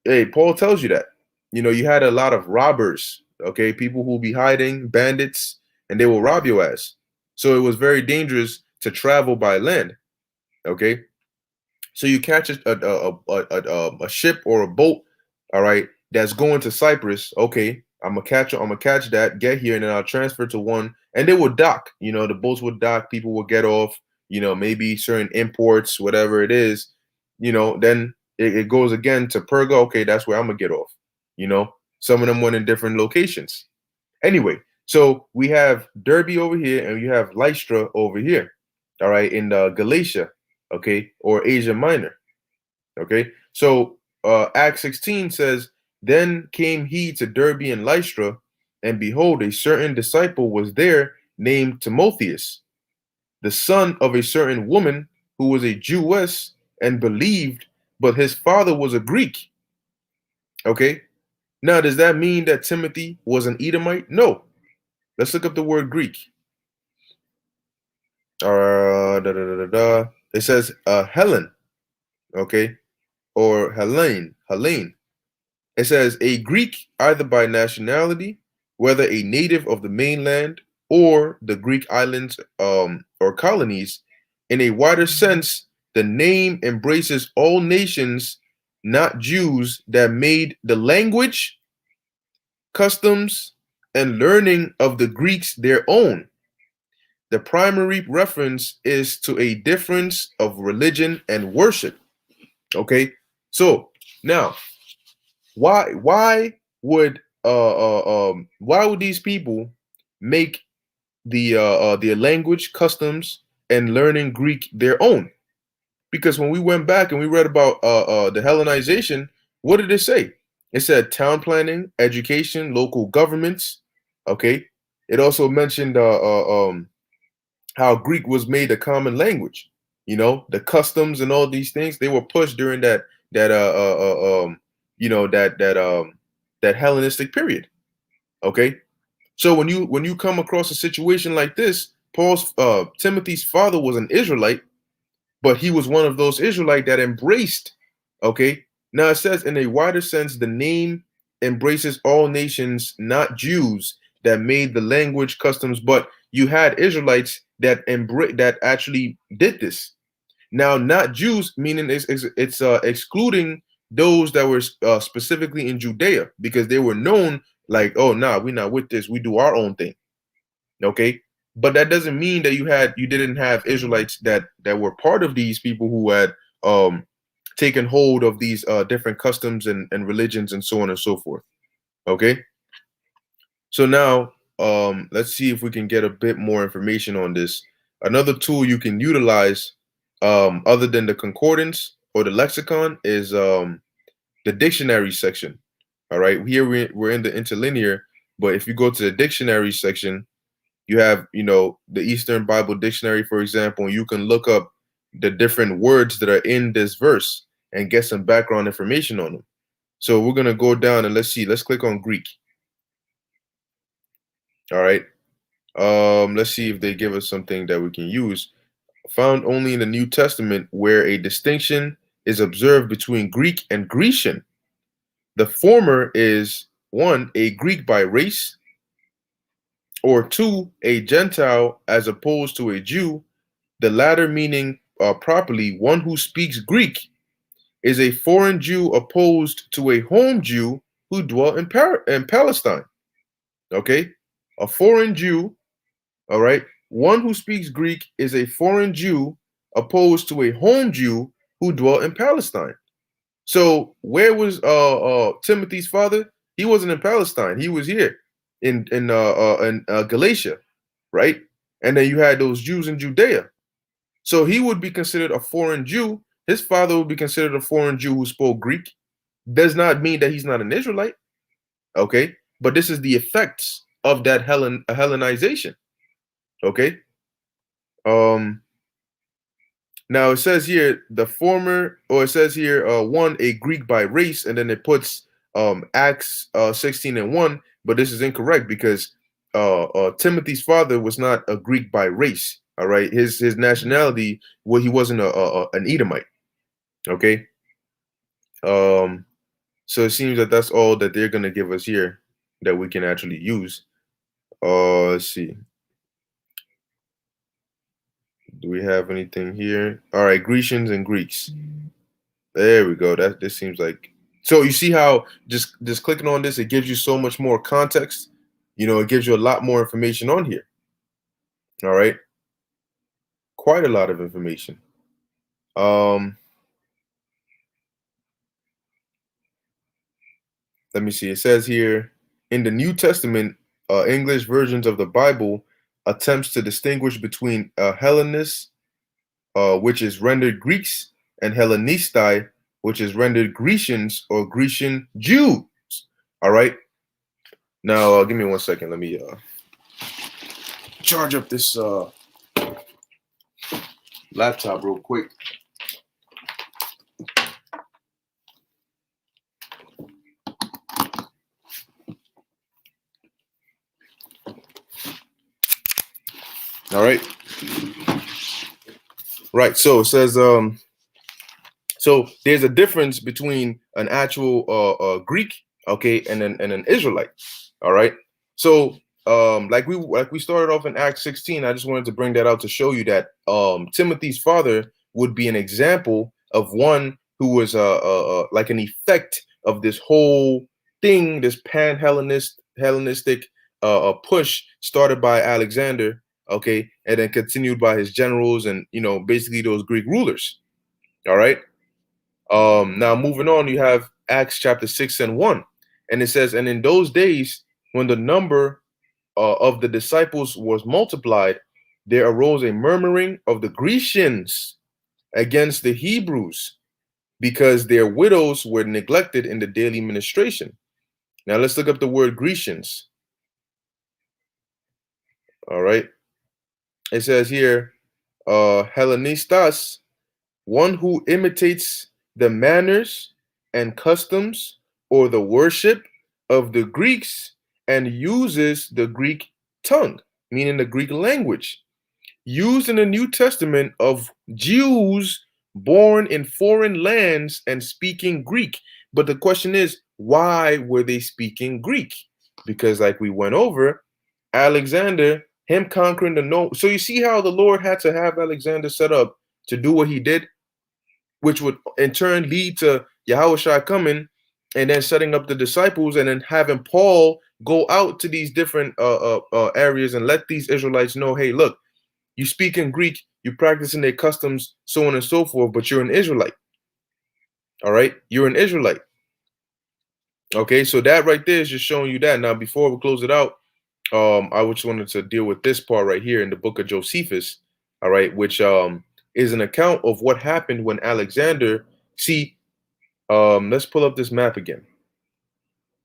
Hey, Paul tells you that. You had a lot of robbers, okay, people who will be hiding, bandits, and they will rob your ass. So it was very dangerous to travel by land, okay. So you catch a ship or a boat, all right, that's going to Cyprus. Okay, I'm gonna catch that, get here, and then I'll transfer to one, and they will dock. The boats would dock, people will get off. Maybe certain imports, whatever it is. Then it goes again to Perga. Okay, that's where I'm gonna get off. Some of them went in different locations. Anyway, so we have Derbe over here, and you have Lystra over here. All right, in Galatia, okay, or Asia Minor. Okay, so Acts 16 says, "Then came he to Derbe and Lystra, and behold, a certain disciple was there named Timotheus, the son of a certain woman who was a Jewess and believed, but his father was a Greek." Okay, now does that mean that Timothy was an Edomite? No. Let's look up the word Greek. It says Helen, okay, or Helene. It says a Greek either by nationality, whether a native of the mainland or the Greek islands or colonies. In a wider sense, the name embraces all nations, not Jews, that made the language, customs, and learning of the Greeks their own. The primary reference is to a difference of religion and worship. Okay, so now why would these people make their language, customs, and learning Greek their own? Because when we went back and we read about the Hellenization, what did it say? It said town planning, education, local governments. Okay, it also mentioned how Greek was made a common language. The customs and all these things, they were pushed during that Hellenistic period. Okay, so when you come across a situation like this, Timothy's father was an Israelite, but he was one of those Israelite that embraced. Okay, now it says in a wider sense, the name embraces all nations, not Jews, that made the language, customs, but you had Israelites that actually did this. Now, not Jews, meaning it's excluding those that were specifically in Judea, because they were known like, oh, nah, we're not with this. We do our own thing. Okay, but that doesn't mean that you didn't have Israelites that were part of these people who had taken hold of these different customs and religions and so on and so forth. Okay, so now let's see if we can get a bit more information on this. Another tool you can utilize other than the concordance or the lexicon is the dictionary section. All right, here we're in the interlinear, but if you go to the dictionary section, you have the Eastern Bible Dictionary, for example, and you can look up the different words that are in this verse and get some background information on them. So we're going to go down and let's click on Greek. All right, let's see if they give us something that we can use. Found only in the New Testament, where a distinction is observed between Greek and Grecian. The former is 1, a Greek by race, or 2, a Gentile as opposed to a Jew. The latter meaning properly, one who speaks Greek is a foreign Jew opposed to a home Jew who dwelt in Palestine. Okay, a foreign Jew, all right, one who speaks Greek is a foreign Jew opposed to a home Jew who dwelt in Palestine. So where was Timothy's father? He wasn't in Palestine. He was here. in Galatia, right? And then you had those Jews in Judea. So he would be considered a foreign Jew. His father would be considered a foreign Jew who spoke Greek. Does not mean that he's not an Israelite. Okay, but this is the effects of that Hellenization. Okay. Um. Now it says here the former, or it says here one a Greek by race, and then it puts Acts 16:1, but this is incorrect because Timothy's father was not a Greek by race. All right, his nationality, well, he wasn't an Edomite. Okay, so it seems that that's all that they're gonna give us here that we can actually use. Let's see. Do we have anything here? All right, Grecians and Greeks. There we go. That this seems like, so you see how just clicking on this, it gives you so much more context. You know, it gives you a lot more information on here. All right. Quite a lot of information. Let me see. It says here in the New Testament, English versions of the Bible attempts to distinguish between Hellenists, which is rendered Greeks, and Hellenistai, which is rendered Grecians or Grecian Jews. All right. Now, give me 1 second. Let me charge up this laptop real quick. All right. Right. So it says, so there's a difference between an actual Greek, okay, and an Israelite. All right. So like we started off in Acts 16, I just wanted to bring that out to show you that Timothy's father would be an example of one who was like an effect of this whole thing, this Hellenistic push started by Alexander, okay, and then continued by his generals and basically those Greek rulers. All right. Now moving on, you have Acts chapter 6:1, and it says, and in those days when the number of the disciples was multiplied, there arose a murmuring of the Grecians against the Hebrews because their widows were neglected in the daily ministration. Now let's look up the word Grecians. All right. It says here, Hellenistas, one who imitates the manners and customs or the worship of the Greeks and uses the Greek tongue, meaning the Greek language, used in the New Testament of Jews born in foreign lands and speaking Greek. But the question is, why were they speaking Greek? Because, like we went over, Alexander, him conquering the no. So you see how the Lord had to have Alexander set up to do what he did, which would in turn lead to Yahushua coming and then setting up the disciples and then having Paul go out to these different areas and let these Israelites know, hey, look, you speak in Greek, you practicing their customs, so on and so forth, but you're an Israelite. All right, you're an Israelite. Okay, so that right there is just showing you that. Now, before we close it out, I just wanted to deal with this part right here in the book of Josephus, all right, which is an account of what happened when Alexander, see, let's pull up this map again.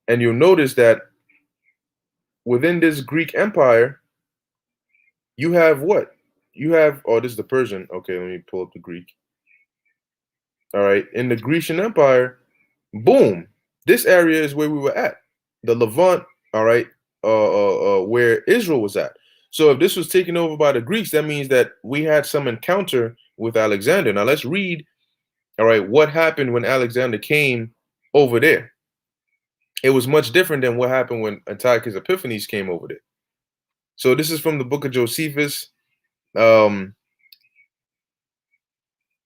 And you'll notice that within this Greek empire, you have what? You have, oh, this is the Persian. Okay, let me pull up the Greek. All right, in the Grecian Empire, boom, this area is where we were at. The Levant, all right, where Israel was at. So if this was taken over by the Greeks, that means that we had some encounter with Alexander. Now let's read, all right, what happened when Alexander came over there. It was much different than what happened when Antiochus Epiphanes came over there. So this is from the book of Josephus. Let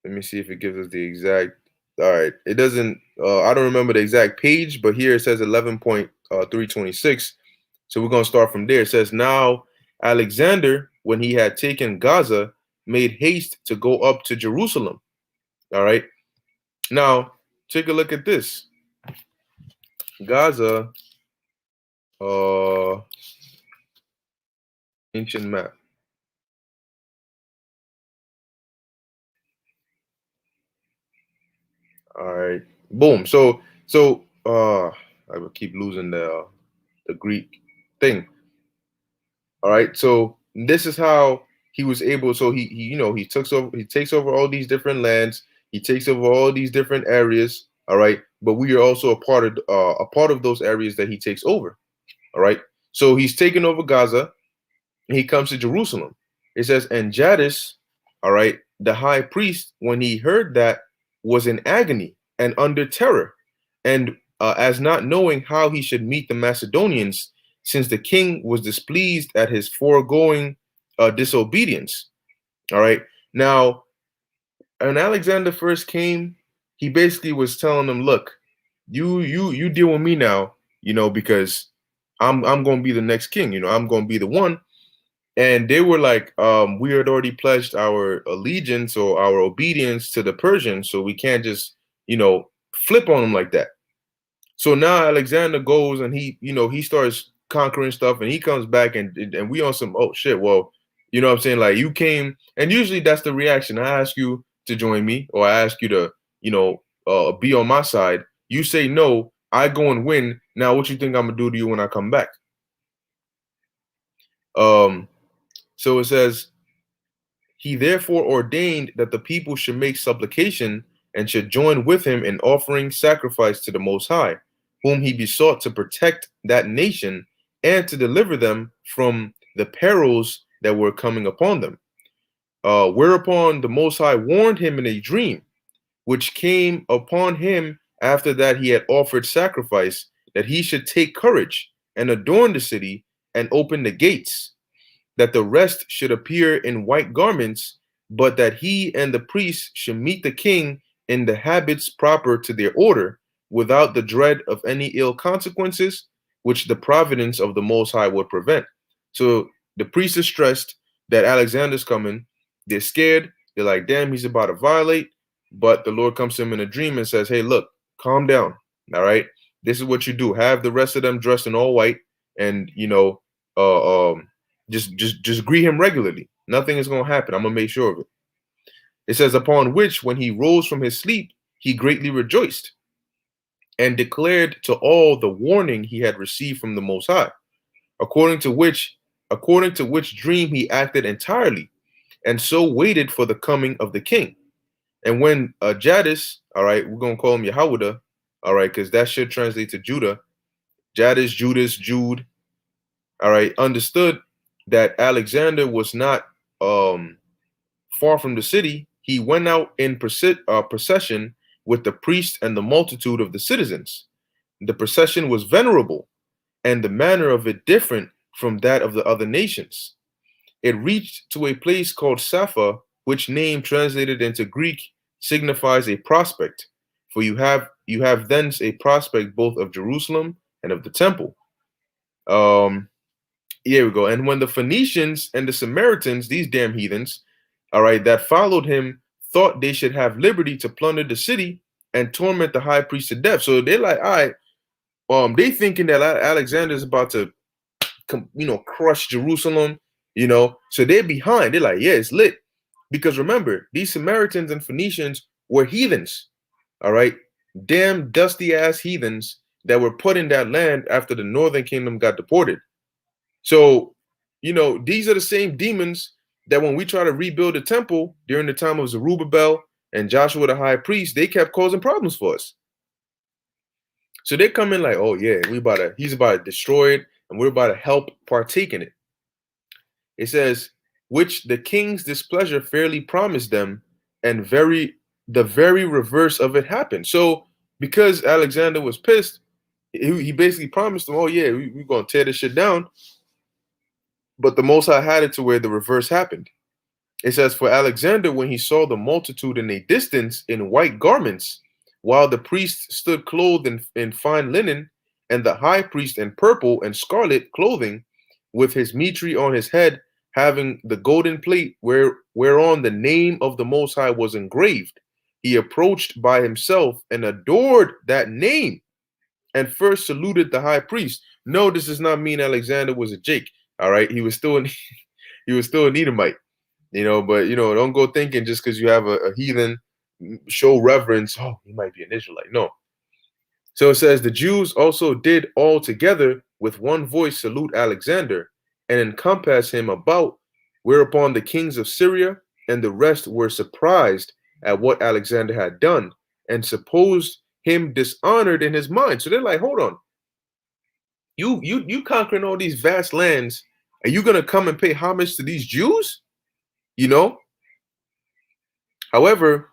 me see if it gives us the exact. All right, it doesn't. I don't remember the exact page, but here it says 11.326. So we're gonna start from there. It says, now Alexander, when he had taken Gaza, made haste to go up to Jerusalem. All right. Now take a look at this. Gaza Uh, ancient map. All right. Boom. I will keep losing the Greek thing. All right. So this is how he was able. So he he takes over all these different lands. He takes over all these different areas. All right. But we are also a part of those areas that he takes over. All right. So he's taken over Gaza. He comes to Jerusalem. It says, and Jadis, all right, the high priest, when he heard that, was in agony and under terror, and as not knowing how he should meet the Macedonians, since the king was displeased at his foregoing disobedience. All right. Now, when Alexander first came, he basically was telling them, look, you deal with me now, because I'm gonna be the next king, I'm gonna be the one. And they were like, we had already pledged our allegiance or our obedience to the Persians, so we can't just, flip on them like that. So now Alexander goes and he starts conquering stuff, and he comes back and we on some, oh shit, well, you know what I'm saying? Like, you came, and usually that's the reaction. I ask you to join me, or I ask you to, be on my side. You say no, I go and win. Now what you think I'm gonna do to you when I come back? Um, so it says, he therefore ordained that the people should make supplication and should join with him in offering sacrifice to the Most High, whom he besought to protect that nation and to deliver them from the perils that were coming upon them. Whereupon the Most High warned him in a dream, which came upon him after that he had offered sacrifice, that he should take courage and adorn the city and open the gates, that the rest should appear in white garments, but that he and the priests should meet the king in the habits proper to their order, without the dread of any ill consequences, which the providence of the Most High would prevent. So the priests are stressed that Alexander's coming. They're scared. They're like, damn, he's about to violate. But the Lord comes to him in a dream and says, hey, look, calm down. All right. This is what you do. Have the rest of them dressed in all white, and just greet him regularly. Nothing is going to happen. I'm going to make sure of it. It says, upon which, when he rose from his sleep, he greatly rejoiced and declared to all the warning he had received from the Most High, according to which dream he acted entirely, and so waited for the coming of the king. And when Jadis, all right, we're going to call him Yehoiada, all right, because that should translate to Judah, Jadis, Judas, Jude, all right, understood that Alexander was not far from the city, he went out in procession with the priest and the multitude of the citizens. The procession was venerable, and the manner of it different from that of the other nations. It reached to a place called Sapha, which name translated into Greek signifies a prospect, for you have thence a prospect both of Jerusalem and of the temple. Here we go. And when the Phoenicians and the Samaritans, these damn heathens, all right, that followed him, thought they should have liberty to plunder the city and torment the high priest to death. So they're like, all right, they thinking that Alexander is about to, crush Jerusalem, So they're behind. They're like, yeah, it's lit. Because remember, these Samaritans and Phoenicians were heathens, all right, damn dusty ass heathens that were put in that land after the northern kingdom got deported. So, these are the same demons that when we try to rebuild the temple during the time of Zerubbabel and Joshua the high priest, they kept causing problems for us. So they come in like, oh yeah, he's about to destroy it, and we're about to help partake in it. It says, which the king's displeasure fairly promised them, and the very reverse of it happened. So because Alexander was pissed, he basically promised them, oh yeah, we're gonna tear this shit down. But the Most High had it to where the reverse happened. It says, for Alexander, when he saw the multitude in a distance in white garments, while the priest stood clothed in fine linen, and the high priest in purple and scarlet clothing, with his mitre on his head, having the golden plate whereon the name of the Most High was engraved, he approached by himself and adored that name, and first saluted the high priest. no, this does not mean Alexander was a Jake. All right, he was still he was still an Edomite. But don't go thinking just because you have a heathen show reverence. Oh, he might be an Israelite. No. So it says the Jews also did all together with one voice salute Alexander and encompass him about, whereupon the kings of Syria and the rest were surprised at what Alexander had done and supposed him dishonored in his mind. So they're like, hold on, you conquering all these vast lands, are you gonna come and pay homage to these Jews? However,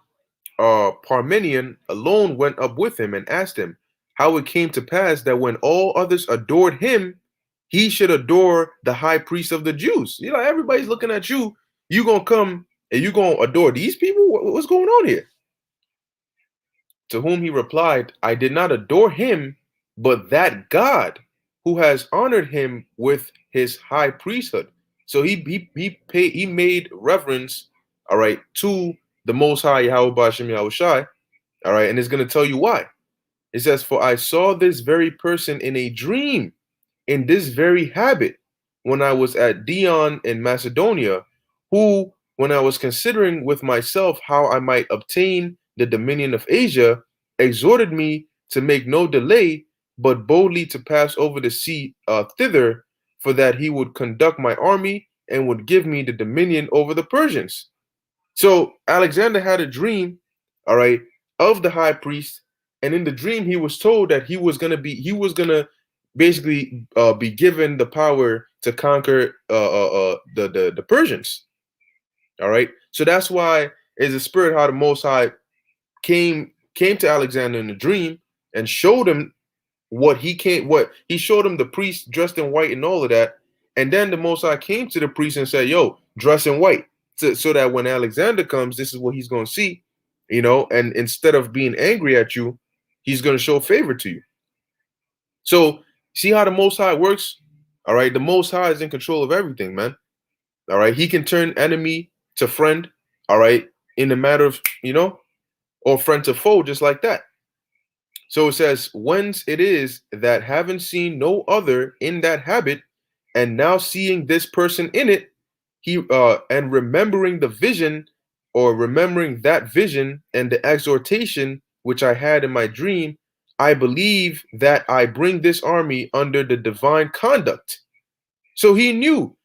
Parmenion alone went up with him and asked him how it came to pass that when all others adored him, he should adore the high priest of the Jews. Everybody's looking at you. You gonna come and you gonna adore these people? What's going on here? To whom he replied, I did not adore him, but that God who has honored him with his high priesthood. So he made reverence, all right, to the Most High Yahweh Ba'ashem Yahushai, all right, and it's going to tell you why. It says, for I saw this very person in a dream, in this very habit, when I was at Dion in Macedonia, who, when I was considering with myself how I might obtain the dominion of Asia, exhorted me to make no delay, but boldly to pass over the sea thither, for that he would conduct my army and would give me the dominion over the Persians. So Alexander had a dream, all right, of the high priest, and in the dream he was told that he was gonna basically be given the power to conquer the Persians. All right, so that's why is the spirit how the Most High came to Alexander in a dream and showed him what he showed him the priest dressed in white and all of that, and then the Most High came to the priest and said, "Yo, dress in white." So that when Alexander comes, this is what he's going to see, and instead of being angry at you, he's going to show favor to you. So see how the Most High works? All right, the Most High is in control of everything, man. All right, he can turn enemy to friend, all right, in a matter of, or friend to foe, just like that. So it says, whence it is that having seen no other in that habit, and now seeing this person in it, he and remembering the vision, or remembering that vision and the exhortation which I had in my dream, I believe that I bring this army under the divine conduct. So he knew.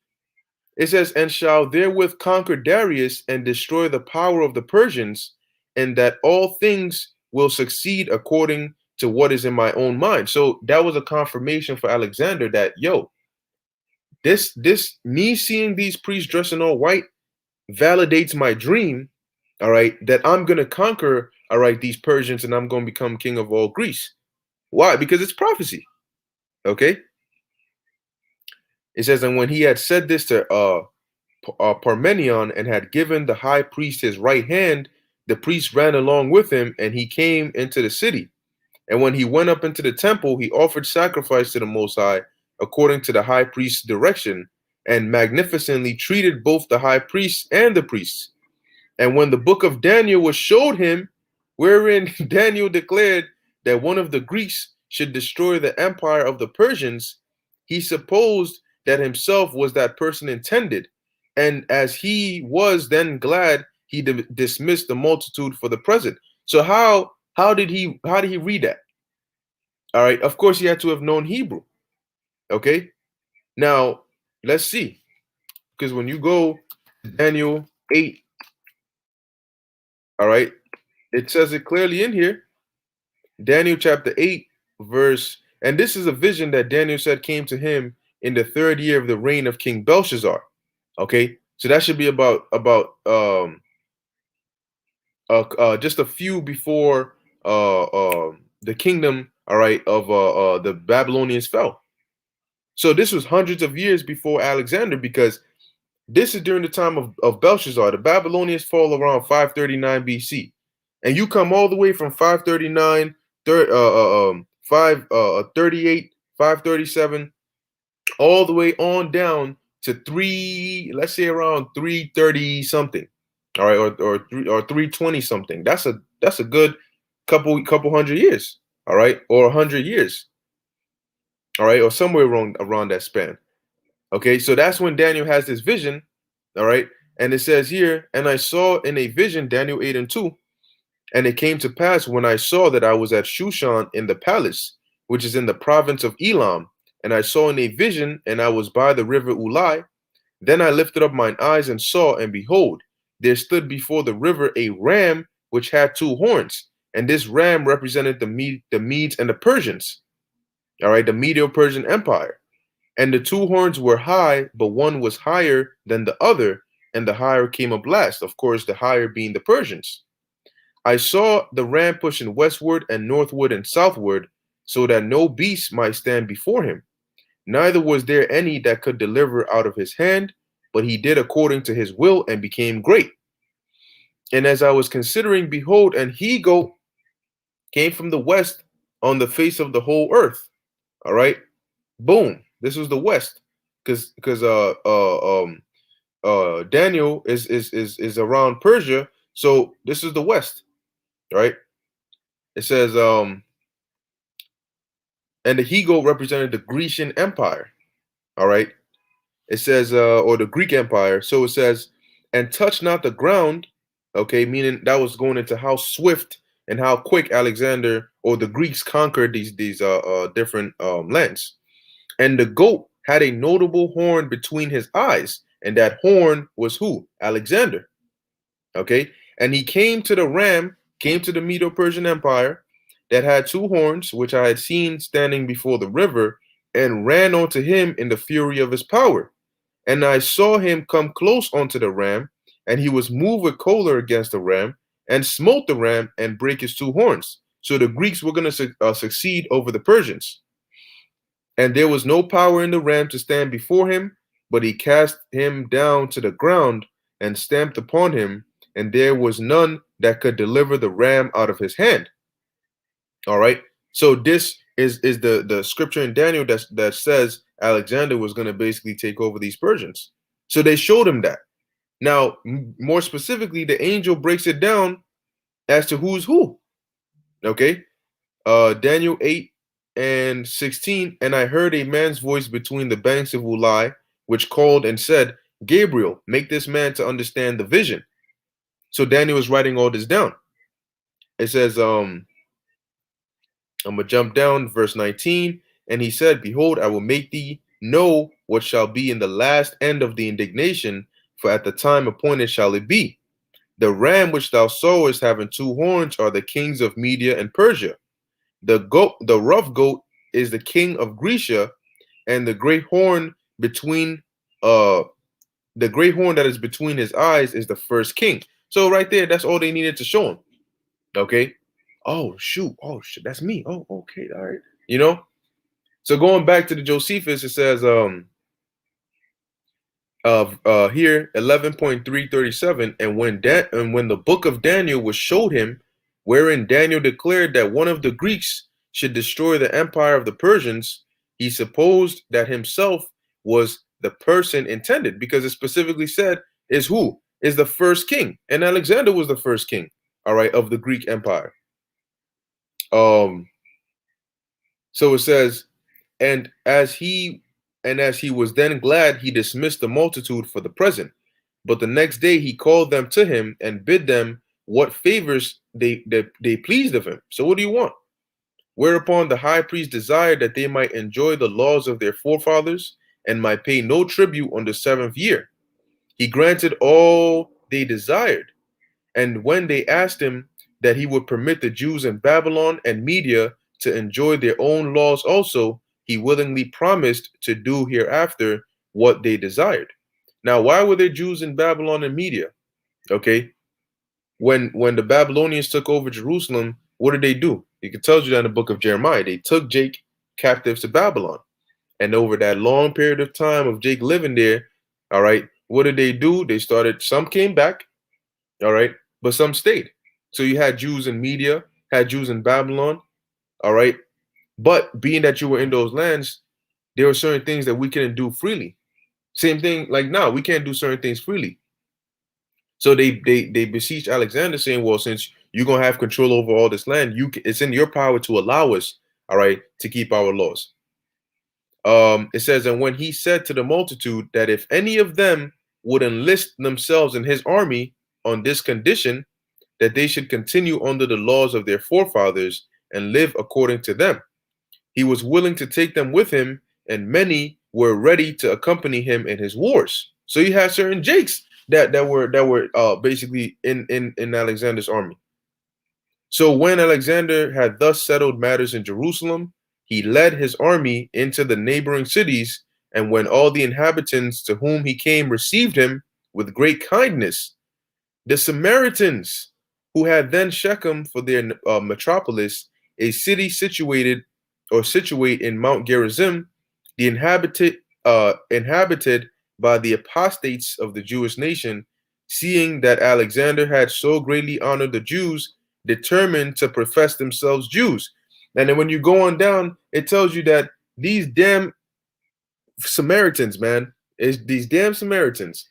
It says, and shall therewith conquer Darius and destroy the power of the Persians, and that all things will succeed according to what is in my own mind. So that was a confirmation for Alexander that, yo, this me seeing these priests dressed in all white validates my dream, all right, that I'm going to conquer, all right, these Persians, and I'm going to become king of all Greece. Why? Because it's prophecy. Okay. It says, and when he had said this to Parmenion and had given the high priest his right hand, the priest ran along with him, and he came into the city. And when he went up into the temple, he offered sacrifice to the Most High according to the high priest's direction, and magnificently treated both the high priests and the priests. And when the book of Daniel was showed him, wherein Daniel declared that one of the Greeks should destroy the empire of the Persians, he supposed that himself was that person intended. And as he was then glad, he dismissed the multitude for the present. So how did he read that? All right, of course he had to have known Hebrew. Okay, now let's see, because when you go to Daniel 8, all right, it says it clearly in here. Daniel chapter 8, verse, and this is a vision that Daniel said came to him in the 3rd year of the reign of King Belshazzar. Okay, so that should be about just a few before the kingdom, all right, of the Babylonians fell. So this was hundreds of years before Alexander, because this is during the time of Belshazzar. The Babylonians fall around 539 BC. And you come all the way from 539, 538, 537, all the way on down to let's say around 330 something. All right, or 320 something. That's a good couple hundred years, all right, or 100 years. all right, or somewhere around that span. Okay, so that's when Daniel has this vision, all right, and it says here, and I saw in a vision, Daniel 8 and 2, and it came to pass when I saw that I was at Shushan in the palace, which is in the province of Elam, and I saw in a vision, and I was by the river Ulai. Then I lifted up mine eyes and saw, and behold, there stood before the river a ram which had two horns, and this ram represented the Medes and the Persians, all right, the Medo-Persian Empire. And the two horns were high, but one was higher than the other, and the higher came up last, of course, the higher being the Persians. I saw the ram pushing westward and northward and southward, so that no beast might stand before him. Neither was there any that could deliver out of his hand, but he did according to his will and became great. And as I was considering, behold, an he goat came from the west on the face of the whole earth. All right, boom. This was the west, because Daniel is around Persia, so this is the west, right? It says and the he goat represented the Grecian Empire. All right, it says or the Greek Empire. So it says, and touch not the ground, okay, meaning that was going into how swift and how quick Alexander or the Greeks conquered these different lands. And the goat had a notable horn between his eyes, and that horn was who? Alexander. Okay, and he came to the ram, came to the Medo-Persian Empire that had two horns, which I had seen standing before the river, and ran onto him in the fury of his power. And I saw him come close unto the ram, and he was moved with choler against the ram, and smote the ram and brake his two horns. So the Greeks were going to succeed over the Persians. And there was no power in the ram to stand before him, but he cast him down to the ground and stamped upon him, and there was none that could deliver the ram out of his hand. All right. So this is the scripture in Daniel that says Alexander was going to basically take over these Persians. So they showed him that. Now, more specifically, the angel breaks it down as to who's who. Okay. Daniel 8 and 16, and I heard a man's voice between the banks of Ulai, which called and said, Gabriel, make this man to understand the vision. So Daniel is writing all this down. It says, I'm gonna jump down, verse 19, and he said, behold, I will make thee know what shall be in the last end of the indignation, for at the time appointed shall it be. The ram which thou sawest having two horns are the kings of Media and Persia. The rough goat is the king of Grecia, and the great horn that is between his eyes is the first king. So right there, that's all they needed to show him. Okay. Oh shoot. Oh shit. That's me. Oh, okay. All right. You know. So going back to the Josephus, it says here 11.337, and when the book of Daniel was showed him, wherein Daniel declared that one of the Greeks should destroy the empire of the Persians, he supposed that himself was the person intended, because it specifically said is who is the first king, and Alexander was the first king, all right, of the Greek Empire. So it says, and as he was then glad, he dismissed the multitude for the present. But the next day he called them to him and bid them what favors they pleased of him. So what do you want? Whereupon the high priest desired that they might enjoy the laws of their forefathers and might pay no tribute on the 7th year. He granted all they desired. And when they asked him that he would permit the Jews in Babylon and Media to enjoy their own laws also, he willingly promised to do hereafter what they desired. Now, why were there Jews in Babylon and Media? Okay, when the Babylonians took over Jerusalem, what did they do? It tells you that in the book of Jeremiah. They took Jake captives to Babylon, and over that long period of time of Jake living there, all right, what did they do? They started. Some came back, all right, but some stayed. So you had Jews in Media, had Jews in Babylon, all right. But being that you were in those lands, there were certain things that we couldn't do freely. Same thing like now, we can't do certain things freely. So they beseeched Alexander, saying, "Well, since you're gonna have control over all this land, it's in your power to allow us, all right, to keep our laws." It says, and when he said to the multitude that if any of them would enlist themselves in his army on this condition, that they should continue under the laws of their forefathers and live according to them, he was willing to take them with him, and many were ready to accompany him in his wars. So you had certain Jakes that were basically in Alexander's army. So when Alexander had thus settled matters in Jerusalem, he led his army into the neighboring cities, and when all the inhabitants to whom he came received him with great kindness, the Samaritans, who had then Shechem for their metropolis, a city situate in Mount Gerizim, the inhabited by the apostates of the Jewish nation, seeing that Alexander had so greatly honored the Jews, determined to profess themselves Jews. And then when you go on down, it tells you that these damn Samaritans, man, is these damn Samaritans.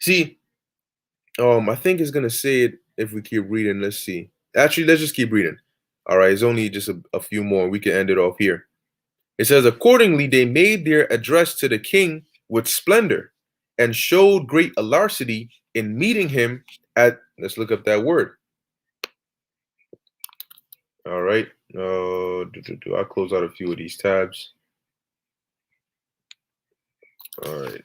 See, I think it's gonna say it if we keep reading. Let's see. Actually, let's just keep reading. All right, it's only just a few more. We can end it off here. It says, accordingly, they made their address to the king with splendor and showed great alacrity in meeting him at, let's look up that word. All right. I'll close out a few of these tabs. All right.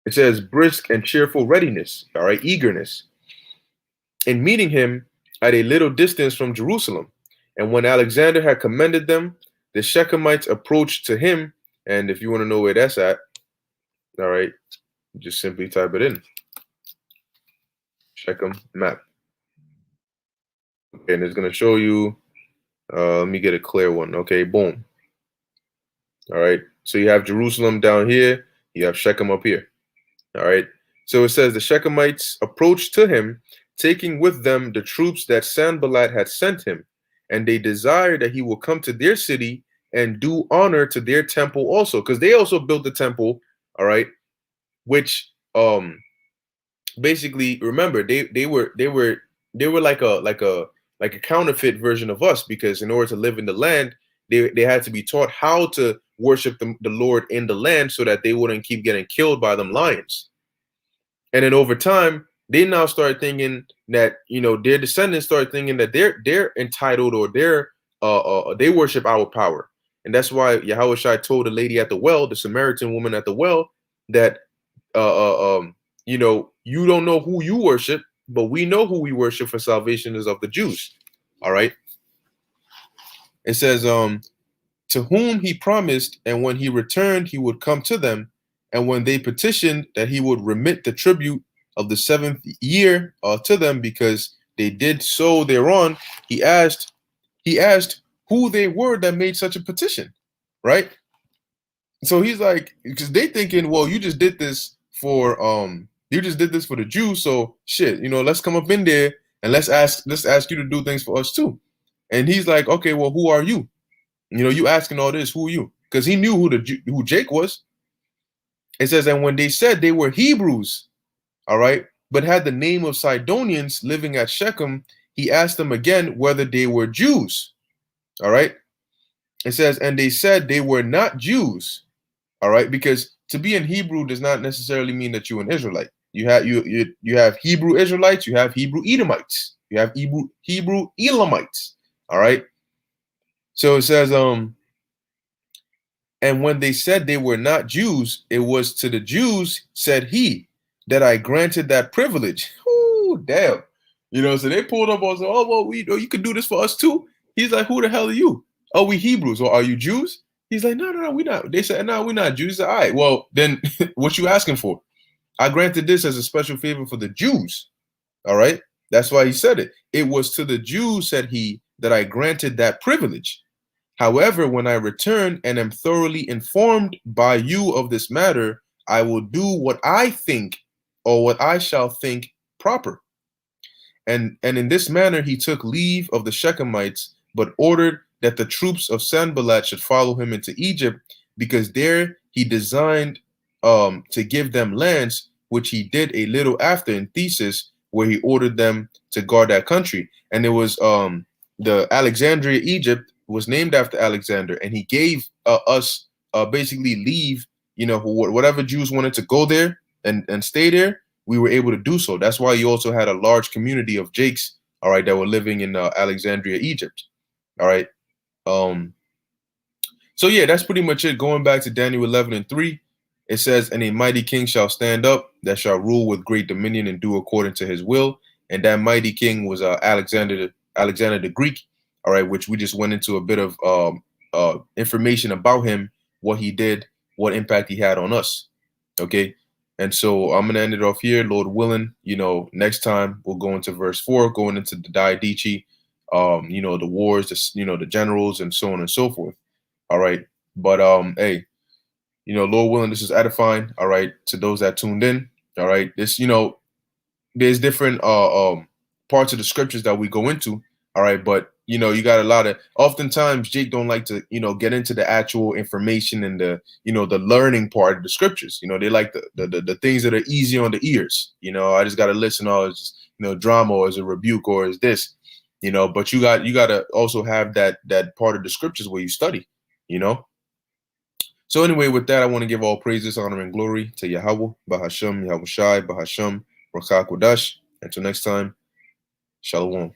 It says brisk and cheerful readiness. All right. Eagerness in meeting him at a little distance from Jerusalem. And when Alexander had commended them, the Shechemites approached to him. And if you want to know where that's at, all right, just simply type it in. Shechem map. Okay, and it's going to show you. Let me get a clear one. Okay, boom. All right. So you have Jerusalem down here. You have Shechem up here. All right. So it says the Shechemites approached to him, taking with them the troops that Sanballat had sent him, and they desired that he will come to their city and do honor to their temple also, because they also built the temple. All right, which basically, remember, they were like a counterfeit version of us, because in order to live in the land, they had to be taught how to worship the Lord in the land so that they wouldn't keep getting killed by them lions. And then over time, they now start thinking that, you know, their descendants start thinking that they're entitled, or they worship our power. And that's why Yahushua told the lady at the well, the Samaritan woman at the well, that you know, you don't know who you worship, but we know who we worship, for salvation is of the Jews. All right. It says, to whom he promised, and when he returned, he would come to them. And when they petitioned that he would remit the tribute of the 7th year to them, because they did so thereon, he asked who they were that made such a petition, right? So he's like, because they thinking, well, you just did this for the Jews, so shit, you know, let's come up in there and let's ask you to do things for us too. And he's like, okay, well, who are you? You know, you asking all this, who are you? Because he knew who Jake was. It says, and when they said they were Hebrews, all right, but had the name of Sidonians living at Shechem, he asked them again whether they were Jews. All right. It says, and they said they were not Jews. All right, because to be in Hebrew does not necessarily mean that you're an Israelite. You have Hebrew Israelites, you have Hebrew Edomites, you have Hebrew Elamites. All right. So it says, and when they said they were not Jews, it was to the Jews, said he, that I granted that privilege. Ooh, damn. You know, so they pulled up and said, oh, well, you could do this for us too. He's like, who the hell are you? Oh, we Hebrews. Or are you Jews? He's like, no, we're not. They said, no, we're not Jews. He said, all right, well, then what you asking for? I granted this as a special favor for the Jews. All right. That's why he said it. It was to the Jews, said he, that I granted that privilege. However, when I return and am thoroughly informed by you of this matter, I will do what I think, or what I shall think proper. And in this manner he took leave of the Shechemites, but ordered that the troops of Sanballat should follow him into Egypt, because there he designed to give them lands, which he did a little after in Thesis, where he ordered them to guard that country. And it was the Alexandria, Egypt, was named after Alexander, and he gave us basically leave. You know, whatever Jews wanted to go there and stay there, we were able to do so. That's why you also had a large community of Jakes, all right, that were living in Alexandria, Egypt. All right. So yeah, that's pretty much it. Going back to Daniel 11:3, it says, "And a mighty king shall stand up, that shall rule with great dominion and do according to his will." And that mighty king was Alexander the Greek. All right, which we just went into a bit of information about him, what he did, what impact he had on us. Okay. And so I'm gonna end it off here, Lord willing. You know, next time we'll go into verse 4, going into the Diadichi, you know, the wars, the generals, and so on and so forth. All right. But hey, you know, Lord willing, this is edifying. All right. To those that tuned in. All right. This, you know, there's different parts of the scriptures that we go into. All right. But you know, you got a lot of oftentimes Jake don't like to, you know, get into the actual information and the, you know, the learning part of the scriptures. You know, they like the things that are easy on the ears. You know, I just gotta listen, or it's just, you know, drama or is a rebuke or is this, you know, but you gotta also have that part of the scriptures where you study, you know. So anyway, with that, I want to give all praises, honor, and glory to Yahweh, Bahasham, Yahweh Shai, Bahasham, Rakak Wadash. Until next time, Shalom.